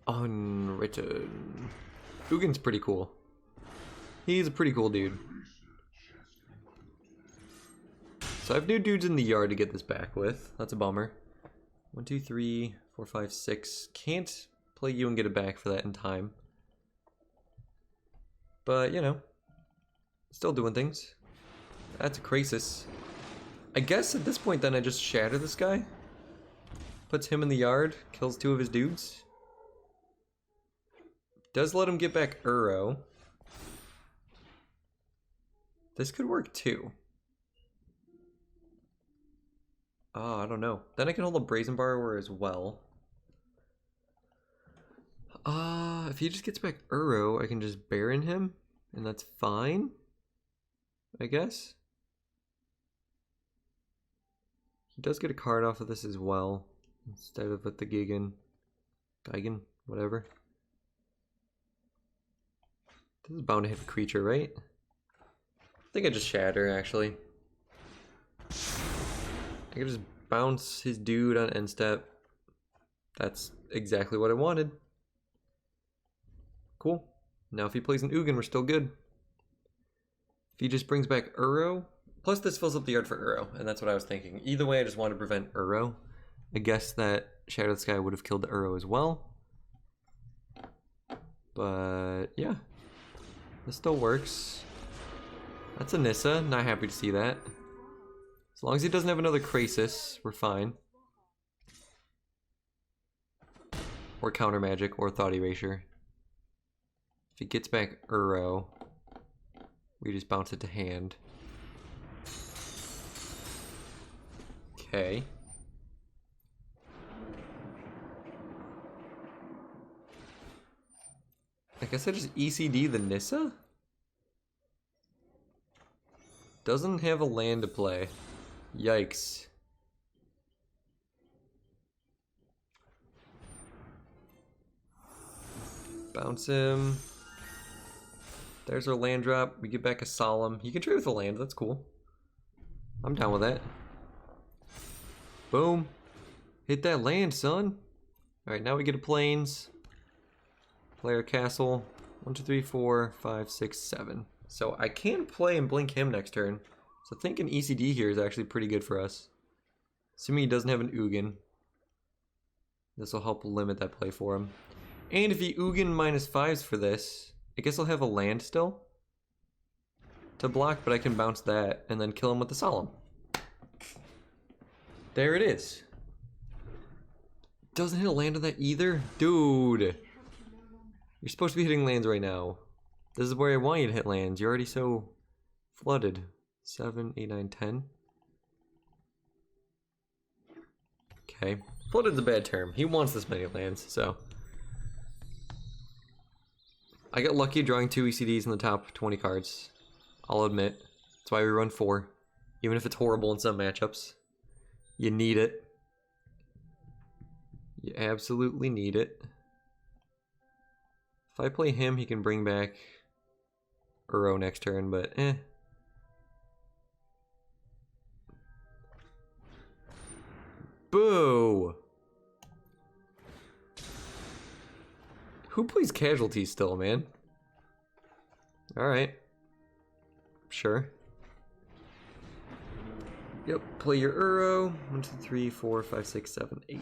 Unwritten. Ugin's pretty cool. He's a pretty cool dude. So I have new dudes in the yard to get this back with. That's a bummer. 1, 2, 3, 4, 5, 6. Can't play you and get it back for that in time. But, you know. Still doing things. That's a crisis. I guess at this point then I just shatter this guy. Puts him in the yard. Kills 2 of his dudes. Does let him get back Uro. This could work too. Oh, I don't know. Then I can hold a Brazen Borrower as well. If he just gets back Uro, I can just Barrin him, and that's fine, I guess. He does get a card off of this as well, instead of with the Geigen, whatever. This is bound to hit a creature, right? I think I just shatter, actually. I can just bounce his dude on end step. That's exactly what I wanted. Cool. Now if he plays an Ugin, we're still good. If he just brings back Uro, plus this fills up the yard for Uro, and that's what I was thinking. Either way, I just wanted to prevent Uro. I guess that Shadow the Sky would have killed the Uro as well. But yeah, this still works. That's a Nissa. Not happy to see that. As long as he doesn't have another Krasis, we're fine. Or Counter Magic, or Thought Erasure. If he gets back Uro, we just bounce it to hand. Okay. I guess I just ECD the Nissa? Doesn't have a land to play. Yikes. Bounce him. There's our land drop. We get back a Solemn. You can trade with a land. That's cool. I'm down with that. Boom. Hit that land, son. Alright, now we get a plains. Player castle. 1, 2, 3, 4, 5, 6, 7. So I can play and blink him next turn. So I think an ECD here is actually pretty good for us. Assuming he doesn't have an Ugin. This will help limit that play for him. And if he Ugin -5s for this, I guess I'll have a land still to block, but I can bounce that and then kill him with the Solemn. There it is. Doesn't hit a land on that either? Dude. You're supposed to be hitting lands right now. This is where I want you to hit lands. You're already so flooded. 7, 8, 9, 10. Okay. Flooded's a bad term. He wants this many lands, so. I got lucky drawing 2 ECDs in the top 20 cards. I'll admit. That's why we run 4. Even if it's horrible in some matchups. You need it. You absolutely need it. If I play him, he can bring back Uro next turn, but eh. Boo! Who plays casualties still, man? Alright. Sure. Yep, play your Uro. 1, 2, 3, 4, 5, 6, 7, 8.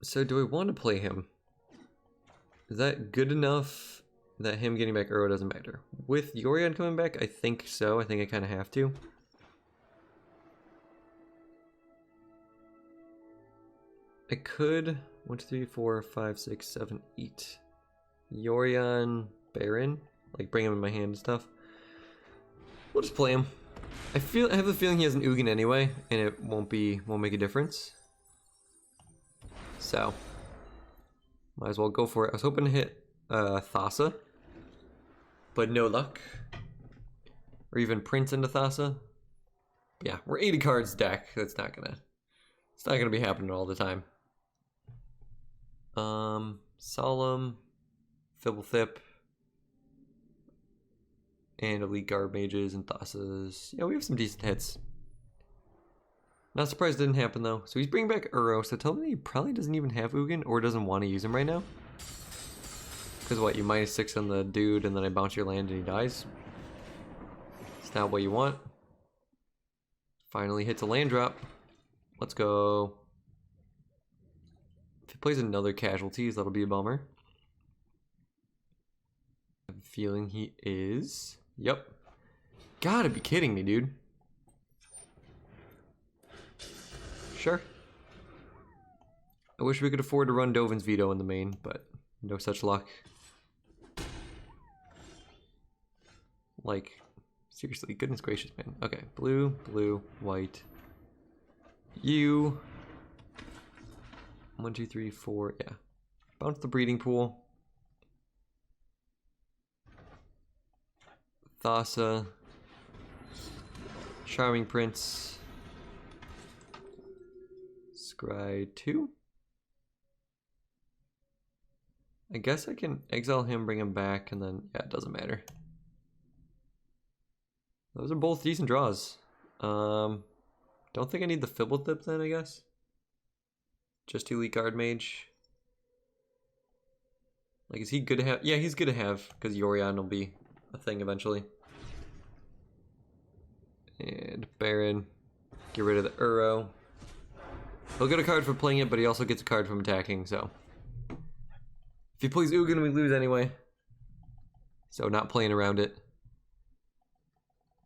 So do I want to play him? Is that good enough that him getting back Uro doesn't matter? With Yorion coming back, I think so. I think I kind of have to. I could 1, 2, 3, 4, 5, 6, 7, 8. Yorion, Barrin, like bring him in my hand and stuff. We'll just play him. I have the feeling he has an Ugin anyway, and it won't make a difference. So might as well go for it. I was hoping to hit Thassa, but no luck. Or even Prince into Thassa. Yeah, we're 80 cards deck. It's not gonna be happening all the time. Solemn, Fibblethip, and Elite Guard Mages and Thassas. Yeah, we have some decent hits. Not surprised it didn't happen though. So he's bringing back Uro, so tell me he probably doesn't even have Ugin or doesn't want to use him right now. Because what, you -6 on the dude and then I bounce your land and he dies? It's not what you want. Finally hits a land drop. Let's go. If he plays another casualties, that'll be a bummer. I have a feeling he is. Yep. Gotta be kidding me, dude. Sure. I wish we could afford to run Dovin's Veto in the main, but no such luck. Like, seriously, goodness gracious, man. Okay, blue, blue, white. You. 1, 2, 3, 4, yeah. Bounce the breeding pool. Thassa. Charming Prince. Scry 2. I guess I can exile him, bring him back, and then, yeah, it doesn't matter. Those are both decent draws. Don't think I need the Fibblethip then, I guess. Just Elite Guard Mage. Like, is he good to have? Yeah, he's good to have, because Yorion will be a thing eventually. And Barrin. Get rid of the Uro. He'll get a card for playing it, but he also gets a card from attacking, so. If he plays Ugin, we lose anyway. So not playing around it.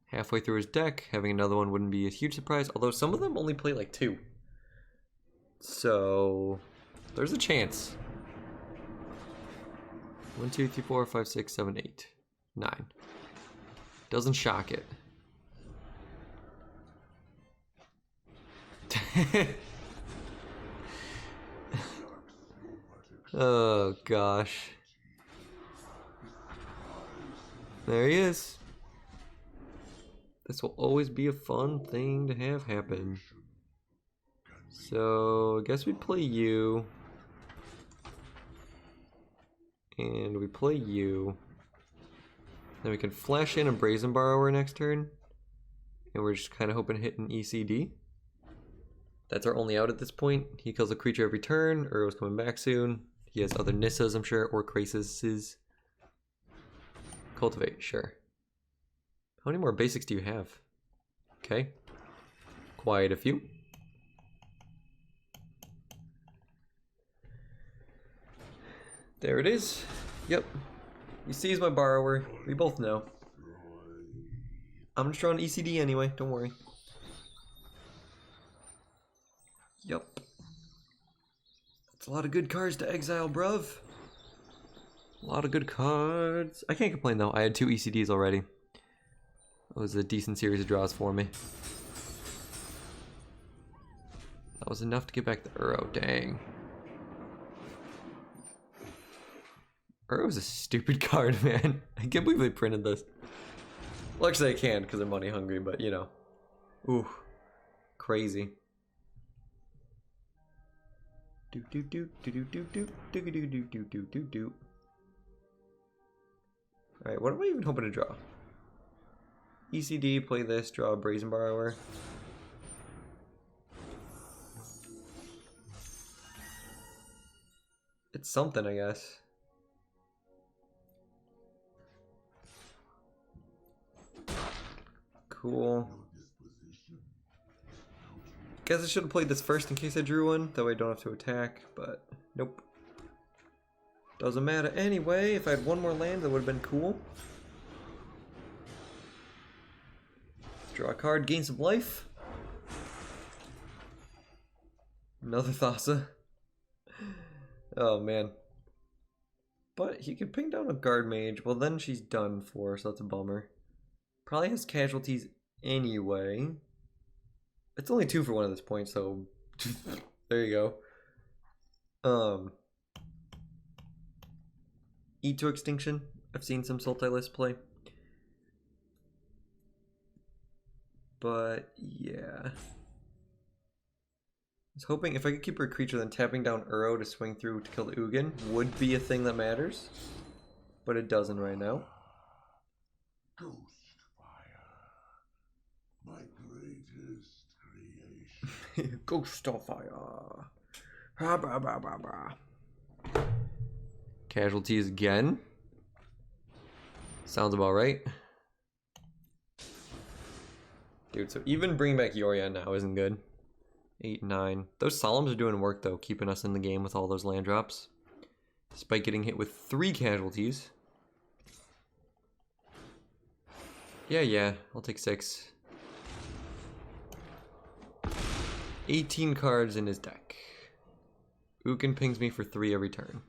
Halfway through his deck, having another one wouldn't be a huge surprise, although some of them only play like 2. So there's a chance. 1, 2, 3, 4, 5, 6, 7, 8, 9. Doesn't shock it. Oh gosh. There he is. This will always be a fun thing to have happen. So I guess we play you. And we play you. Then we can flash in a Brazen Borrower next turn. And we're just kind of hoping to hit an ECD. That's our only out at this point. He kills a creature every turn. Uro's coming back soon. He has other Nissas, I'm sure, or Krasis. Cultivate, sure. How many more basics do you have? Okay. Quite a few. There it is. Yep. You see he's my borrower. We both know. I'm just drawing ECD anyway, don't worry. Yep. That's a lot of good cards to exile, bruv. A lot of good cards. I can't complain though. I had 2 ECDs already. That was a decent series of draws for me. That was enough to get back the Uro. Dang. Uro's a stupid card, man. I can't believe they printed this. Well, actually I can because they're money hungry, but you know. Ooh. Crazy. Do do do do do do do do do do do do do do. Alright, what am I even hoping to draw? ECD, play this, draw a Brazen Borrower. It's something, I guess. Cool. Guess I should have played this first in case I drew one, that way I don't have to attack, but nope. Doesn't matter anyway. If I had one more land, that would have been cool. Draw a card, gain some life. Another Thassa. Oh man. But he could ping down a guard mage. Well, then she's done for, so that's a bummer. Probably has casualties anyway. It's only 2 for 1 at this point, so there you go. Eat to Extinction. I've seen some Sultai lists play. But yeah. I was hoping if I could keep her a creature, then tapping down Uro to swing through to kill the Ugin would be a thing that matters. But it doesn't right now. Ghost fire, my greatest creation. Ghost of fire. Ha, bah, bah, bah, bah. Casualties again. Sounds about right. Dude, so even bringing back Yoria now isn't good. 8, 9. Those Solemns are doing work though, keeping us in the game with all those land drops. Despite getting hit with 3 casualties. Yeah, I'll take 6. 18 cards in his deck. Ugin pings me for 3 every turn.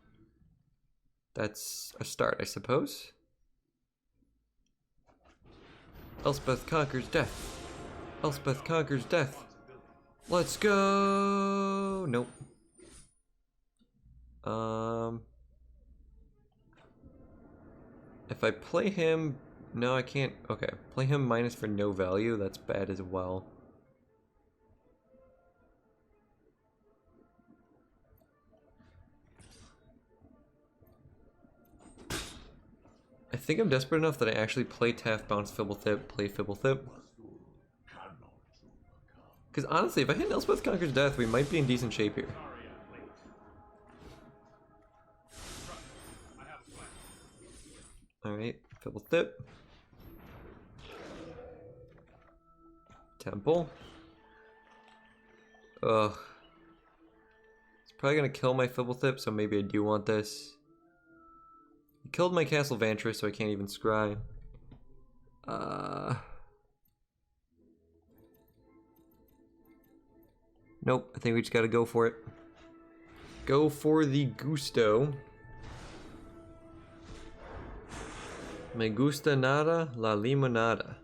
That's a start, I suppose. Elspeth conquers death. Elspeth conquers death. Let's go! Nope. If I play him... No, I can't... Okay. Play him minus for no value. That's bad as well. I think I'm desperate enough that I actually play Taft, bounce Fibblethip, play Fibblethip. Because honestly, if I hit Elspeth Conquers Death, we might be in decent shape here. Alright, Fibblethip. Temple. Ugh. It's probably gonna kill my Fibblethip, so maybe I do want this. He killed my Castle Vantress, so I can't even scry. Nope, I think we just gotta go for it. Go for the gusto. Me gusta nada, la limonada.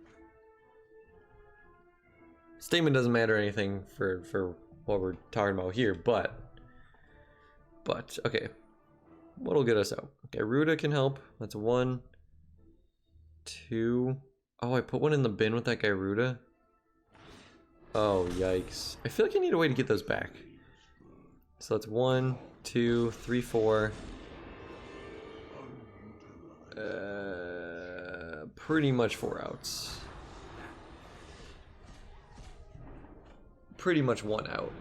Statement doesn't matter anything for what we're talking about here, but okay. What'll get us out? Garuda can help. That's 1, 2. Oh, I put one in the bin with that Garuda. Oh, yikes. I feel like I need a way to get those back. So that's 1, 2, 3, 4. Pretty much 4 outs. Pretty much 1 out.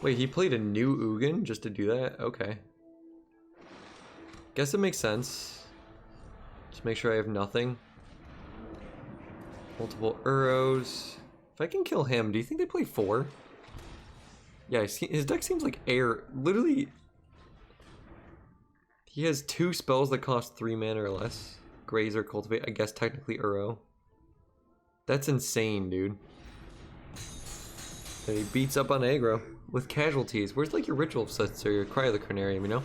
Wait, he played a new Ugin just to do that? Okay. Guess it makes sense. Just make sure I have nothing. Multiple Uros. If I can kill him, do you think they play 4? Yeah, his deck seems like air. Literally, he has 2 spells that cost 3 mana or less. Graze or Cultivate. I guess technically Uro. That's insane, dude. And he beats up on aggro with casualties. Where's like your Ritual of Sets or your Cry of the Carnarium, you know?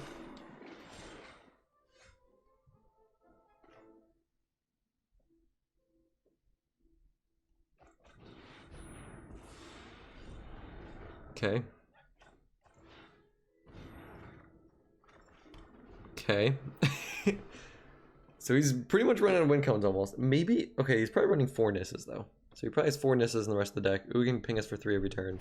Okay. Okay. So he's pretty much running out of win cones almost. Maybe, okay, he's probably running 4 Nisses though. So he probably has 4 Nisses in the rest of the deck. Ooh, he can ping us for 3 every turn.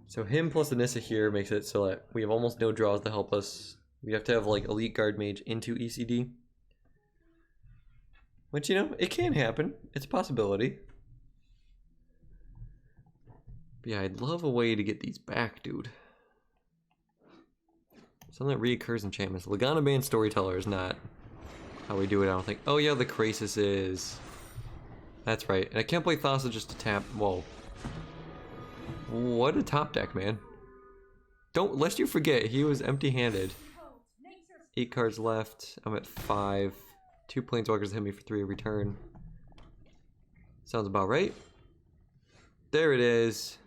So him plus the Nissa here makes it so that we have almost no draws to help us. We have to have like Elite Guard Mage into ECD. Which, you know, it can happen. It's a possibility. But yeah, I'd love a way to get these back, dude. Something that reoccurs enchantments. Lagana Band Storyteller is not how we do it, I don't think. Oh yeah, the Crisis is. That's right. And I can't play Thassa just to tap. Whoa. What a top deck, man. Don't, lest you forget, he was empty-handed. 8 cards left. I'm at 5. 2 Planeswalkers hit me for 3 every turn. Sounds about right. There it is.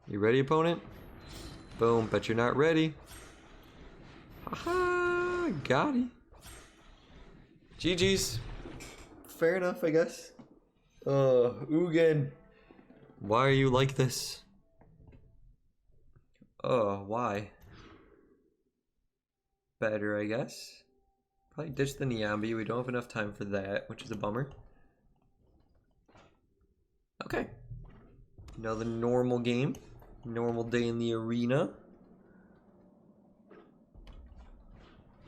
You ready, opponent? Boom, bet you're not ready. Haha, got it. GG's. Fair enough, I guess. Ugin. Why are you like this? Why? Better, I guess. Probably ditch the Niambi. We don't have enough time for that, which is a bummer. Okay. Another normal game. Normal day in the arena.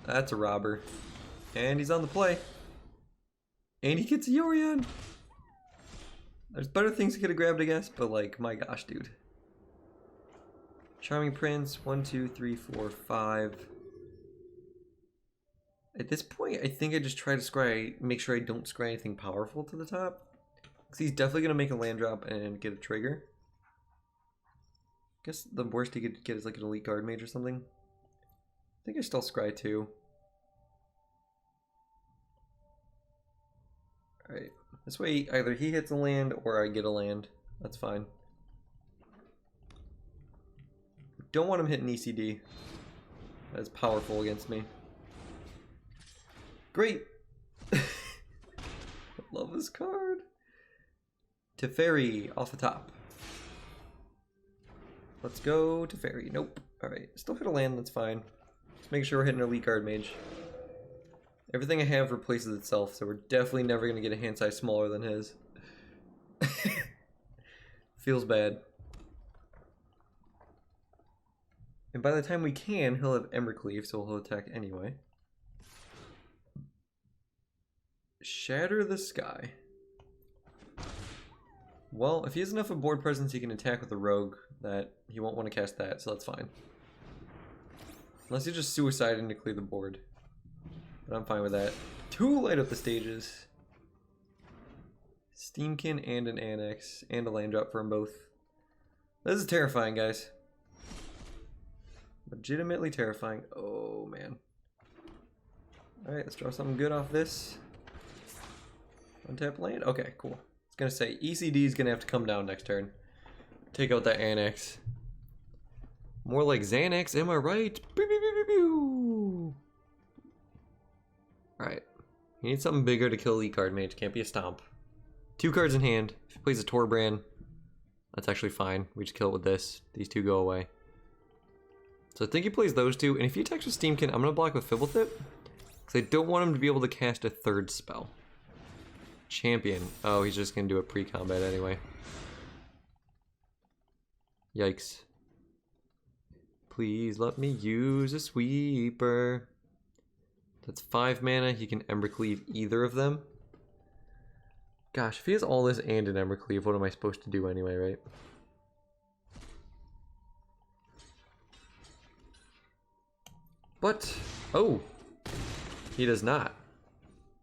That's a robber. And he's on the play. And he gets a Yorion. There's better things he could have grabbed, I guess, but like, my gosh, dude. Charming Prince, 1, 2, 3, 4, 5. At this point, I think I just try to scry, make sure I don't scry anything powerful to the top. Because he's definitely going to make a land drop and get a trigger. I guess the worst he could get is like an Elite Guard Mage or something. I think I still scry 2. Alright. This way, either he hits a land or I get a land. That's fine. Don't want him hitting ECD. That's powerful against me. Great! I love this card. Teferi off the top. Let's go Teferi. Nope. Alright. Still hit a land, that's fine. Just make sure we're hitting an Elite Guard Mage. Everything I have replaces itself, so we're definitely never going to get a hand size smaller than his. Feels bad. And by the time we can, he'll have Embercleave, so he'll attack anyway. Shatter the Sky. Well, if he has enough of board presence, he can attack with a rogue. That he won't want to cast that, so that's fine. Unless he's just suiciding to clear the board. But I'm fine with that. 2 light up the stages. Steamkin and an Annex. And a land drop for them both. This is terrifying, guys. Legitimately terrifying. Oh, man. Alright, let's draw something good off this. Untap land? Okay, cool. I was going to say, ECD is going to have to come down next turn. Take out that Annex. More like Xanax, am I right? Pew, pew, pew, pew, pew. Alright. You need something bigger to kill Elite Guard Mage. Can't be a Stomp. 2 cards in hand. If he plays a Torbrand, that's actually fine. We just kill it with this. These 2 go away. So I think he plays those 2. And if he attacks with Steamkin, I'm going to block with Fibblethip. Because I don't want him to be able to cast a 3rd spell. Champion. Oh, he's just going to do it pre-combat anyway. Yikes. Please let me use a Sweeper. That's 5 mana. He can Embercleave either of them. Gosh, if he has all this and an Embercleave, what am I supposed to do anyway, right? But, oh. He does not.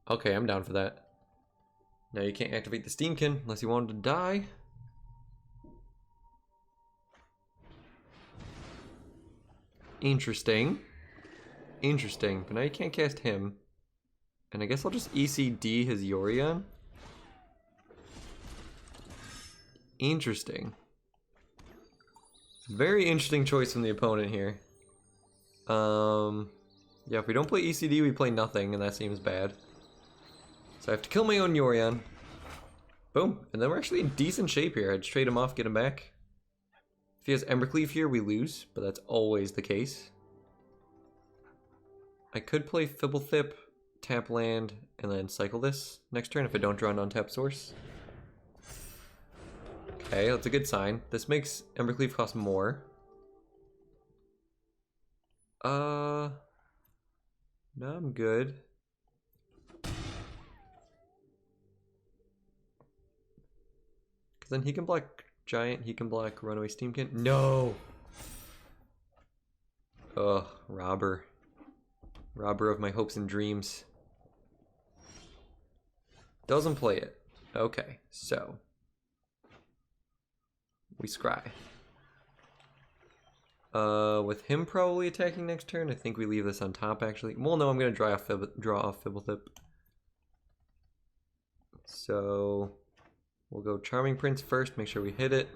Okay, I'm down for that. Now you can't activate the Steamkin unless you want him to die. Interesting. Interesting. But now you can't cast him. And I guess I'll just ECD his Yorion. Interesting. Very interesting choice from the opponent here. Yeah, if we don't play ECD, we play nothing, and that seems bad. So I have to kill my own Yorion. Boom. And then we're actually in decent shape here. I'd trade him off, get him back. If he has Embercleave here, we lose, but that's always the case. I could play Fibblethip, tap land, and then cycle this next turn if I don't draw an untapped source. Okay, that's a good sign. This makes Embercleave cost more. No, I'm good. Because then he can block Giant, he can block Runaway Steamkin. No! Ugh, robber. Robber of my hopes and dreams. Doesn't play it. Okay, so. We scry. With him probably attacking next turn, I think we leave this on top actually. Well, no, I'm going to draw off Fibblethip. So, we'll go Charming Prince first, make sure we hit it.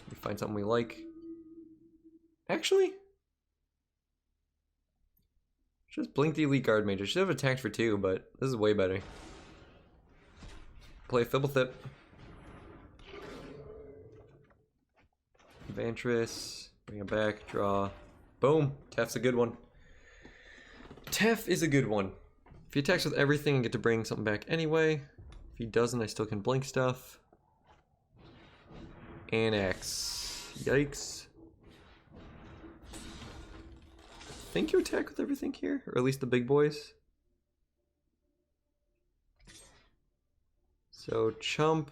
We find something we like. Actually, just blink the Elite Guard Mage. I should have attacked for 2, but this is way better. Play Fibblethip. Vantress, bring it back, draw. Boom! Tef's a good one. Tef is a good one. If he attacks with everything, I get to bring something back anyway. If he doesn't, I still can blink stuff. Annex. Yikes. I think you attack with everything here, or at least the big boys. So, Chump.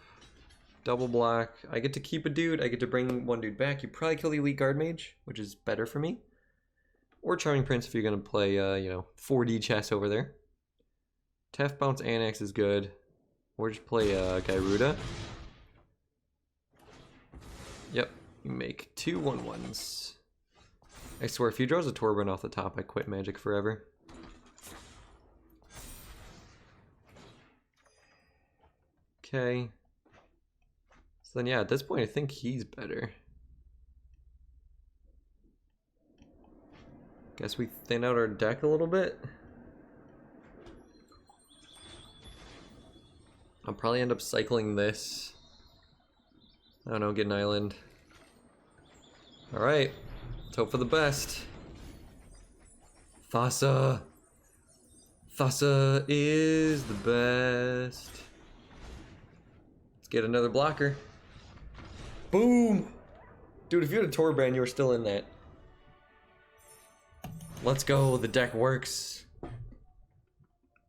Double block. I get to keep a dude. I get to bring one dude back. You probably kill the Elite Guard Mage, which is better for me. Or Charming Prince if you're going to play, you know, 4D chess over there. Tef Bounce Annex is good. Or just play Gyruda. Yep. You make 2 1/1s. I swear, if he draws a Torburn off the top, I quit Magic forever. Okay. So then, yeah, at this point, I think he's better. Guess we thin out our deck a little bit. I'll probably end up cycling this. I don't know, get an island. Alright, let's hope for the best. Thassa. Thassa is the best. Let's get another blocker. Boom! Dude, if you had a Torbrand, you were still in that. Let's go, the deck works.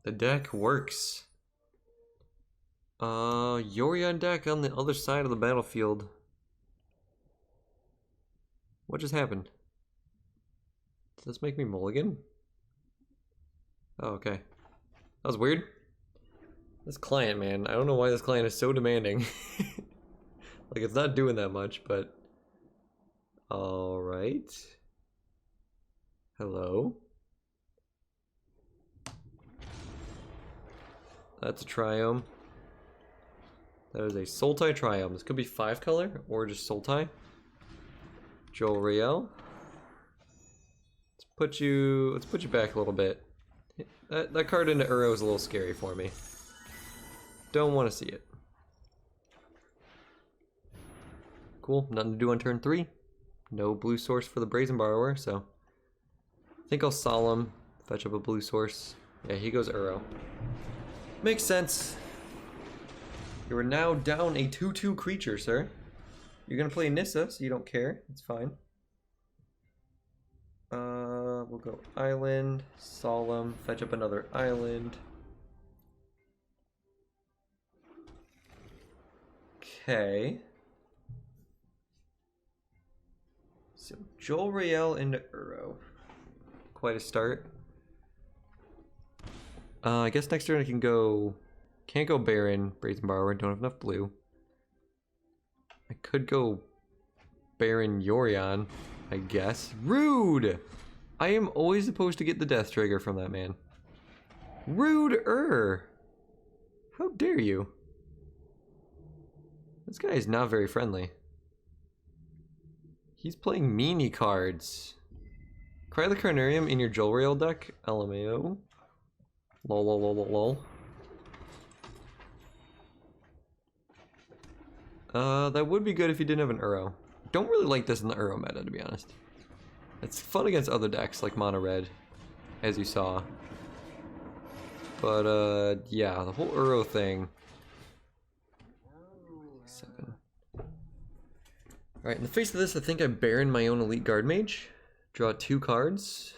The deck works. Yorion deck on the other side of the battlefield. What just happened? Does this make me mulligan? Oh, okay. That was weird. This client, man, I don't know why this client is so demanding. Like, it's not doing that much, but... Alright. Hello? That's a Triome. That is a Sultai Triome. This could be 5 color, or just Sultai. Joel Riel. Let's put you back a little bit. That card into Uro is a little scary for me. Don't want to see it. Cool, nothing to do on turn 3. No blue source for the Brazen Borrower, so I think I'll Solemn, fetch up a blue source. Yeah, he goes Uro. Makes sense. You are now down a 2/2 creature, sir. You're gonna play Nissa, so you don't care. It's fine. We'll go Island, Solemn, fetch up another Island. Okay. So Joel Riel into Uro. Quite a start. I guess next turn I can go... Can't go Barrin, Brazen Borrower, don't have enough blue. I could go Barrin Yorion, I guess. Rude! I am always supposed to get the death trigger from that man. Rude-er! How dare you? This guy is not very friendly. He's playing meanie cards. Cry the Carnarium in your Jolrail deck? LMAO. Lol lol lol lol lol. That would be good if you didn't have an Uro. Don't really like this in the Uro meta, to be honest. It's fun against other decks like Mono Red, as you saw. But, yeah, the whole Uro thing. 7. Alright, in the face of this, I think I Barrin my own Elite Guard Mage. Draw 2 cards.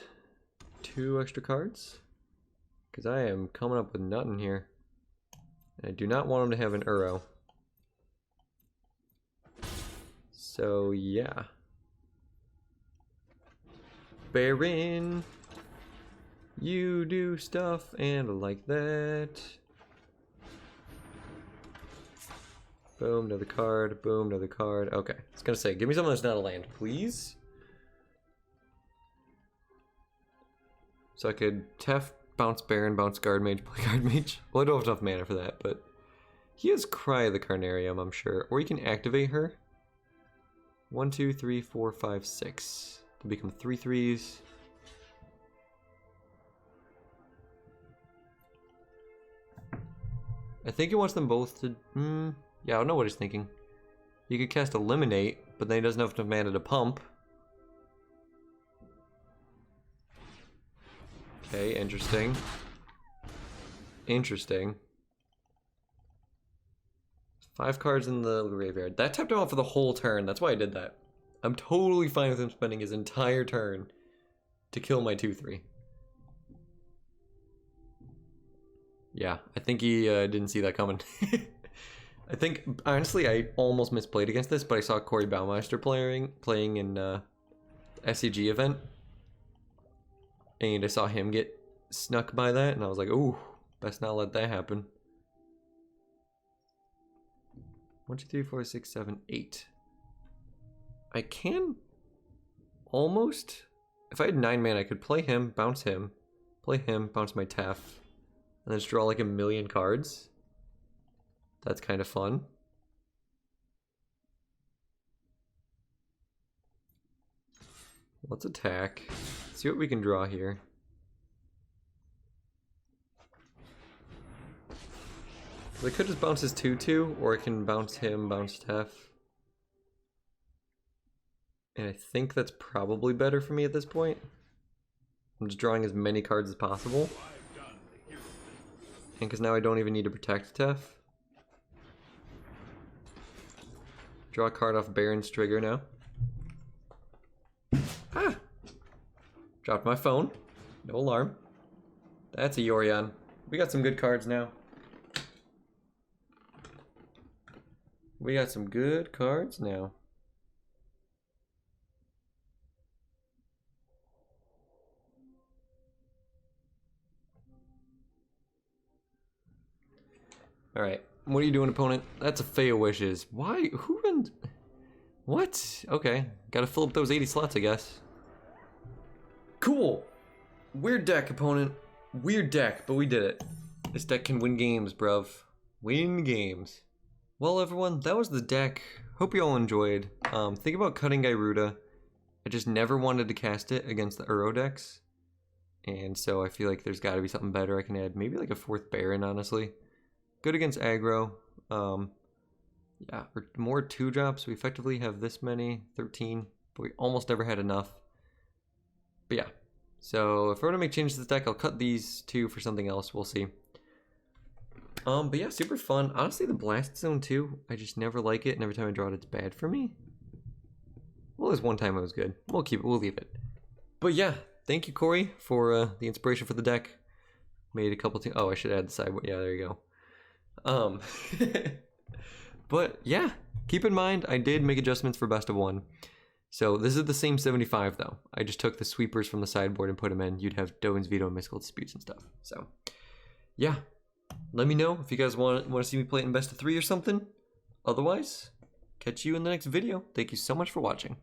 2 extra cards. Because I am coming up with nothing here. And I do not want him to have an Uro. So, yeah. Barrin, you do stuff and like that. Boom, another card. Boom, another card. Okay, I was gonna say, give me something that's not a land, please. So I could Tef, bounce Barrin, bounce Guard Mage, play Guard Mage. Well, I don't have enough mana for that, but he has Cry the Carnarium, I'm sure. Or he can activate her. 1, 2, 3, 4, 5, 6. To become 3 3s. I think he wants them both to... yeah, I don't know what he's thinking. He could cast Eliminate, but then he doesn't have enough mana to pump. Okay, interesting. Interesting. 5 cards in the graveyard. That tapped him out for the whole turn. That's why I did that. I'm totally fine with him spending his entire turn to kill my 2-3. Yeah, I think he didn't see that coming. I think, honestly, I almost misplayed against this, but I saw Corey Baumeister playing in SCG event. And I saw him get snuck by that, and I was like, ooh, best not let that happen. 1, 2, 3, 4, 6, 7, 8. I can almost... If I had 9 mana, I could play him, bounce him, play him, bounce my Tef, and then just draw like a million cards. That's kind of fun. Let's attack. See what we can draw here. I could just bounce his 2-2, or I can bounce him, bounce Tef. And I think that's probably better for me at this point. I'm just drawing as many cards as possible. And because now I don't even need to protect Tef. Draw a card off Barrin's trigger now. Ah! Dropped my phone. No alarm. That's a Yorion. We got some good cards now. We got some good cards now. Alright, what are you doing, opponent? That's a Fey Wishes. Why? Who runs? What? Okay, gotta fill up those 80 slots, I guess. Cool! Weird deck, opponent. Weird deck, but we did it. This deck can win games, bruv. Win games. Well, everyone, that was the deck. Hope you all enjoyed. Think about cutting Gyruda. I just never wanted to cast it against the Uro decks. And so I feel like there's gotta be something better I can add. Maybe like a 4th Barrin, honestly. Good against aggro. Yeah, or more 2-drops. We effectively have this many, 13, but we almost never had enough. But yeah, so if we're gonna make changes to this deck, I'll cut these 2 for something else. We'll see. But yeah, super fun. Honestly, the Blast Zone too, I just never like it, and every time I draw it, it's bad for me. Well, there's one time it was good. We'll keep it. We'll leave it. But yeah, thank you, Corey, for the inspiration for the deck. Made a couple. Oh, I should add the side. Yeah, there you go. But yeah, keep in mind, I did make adjustments for best of 1. So this is the same 75 though. I just took the sweepers from the sideboard and put them in. You'd have Dovin's Veto and Mystical Disputes and stuff. So yeah, let me know if you guys want to see me play it in best of 3 or something. Otherwise, catch you in the next video. Thank you so much for watching.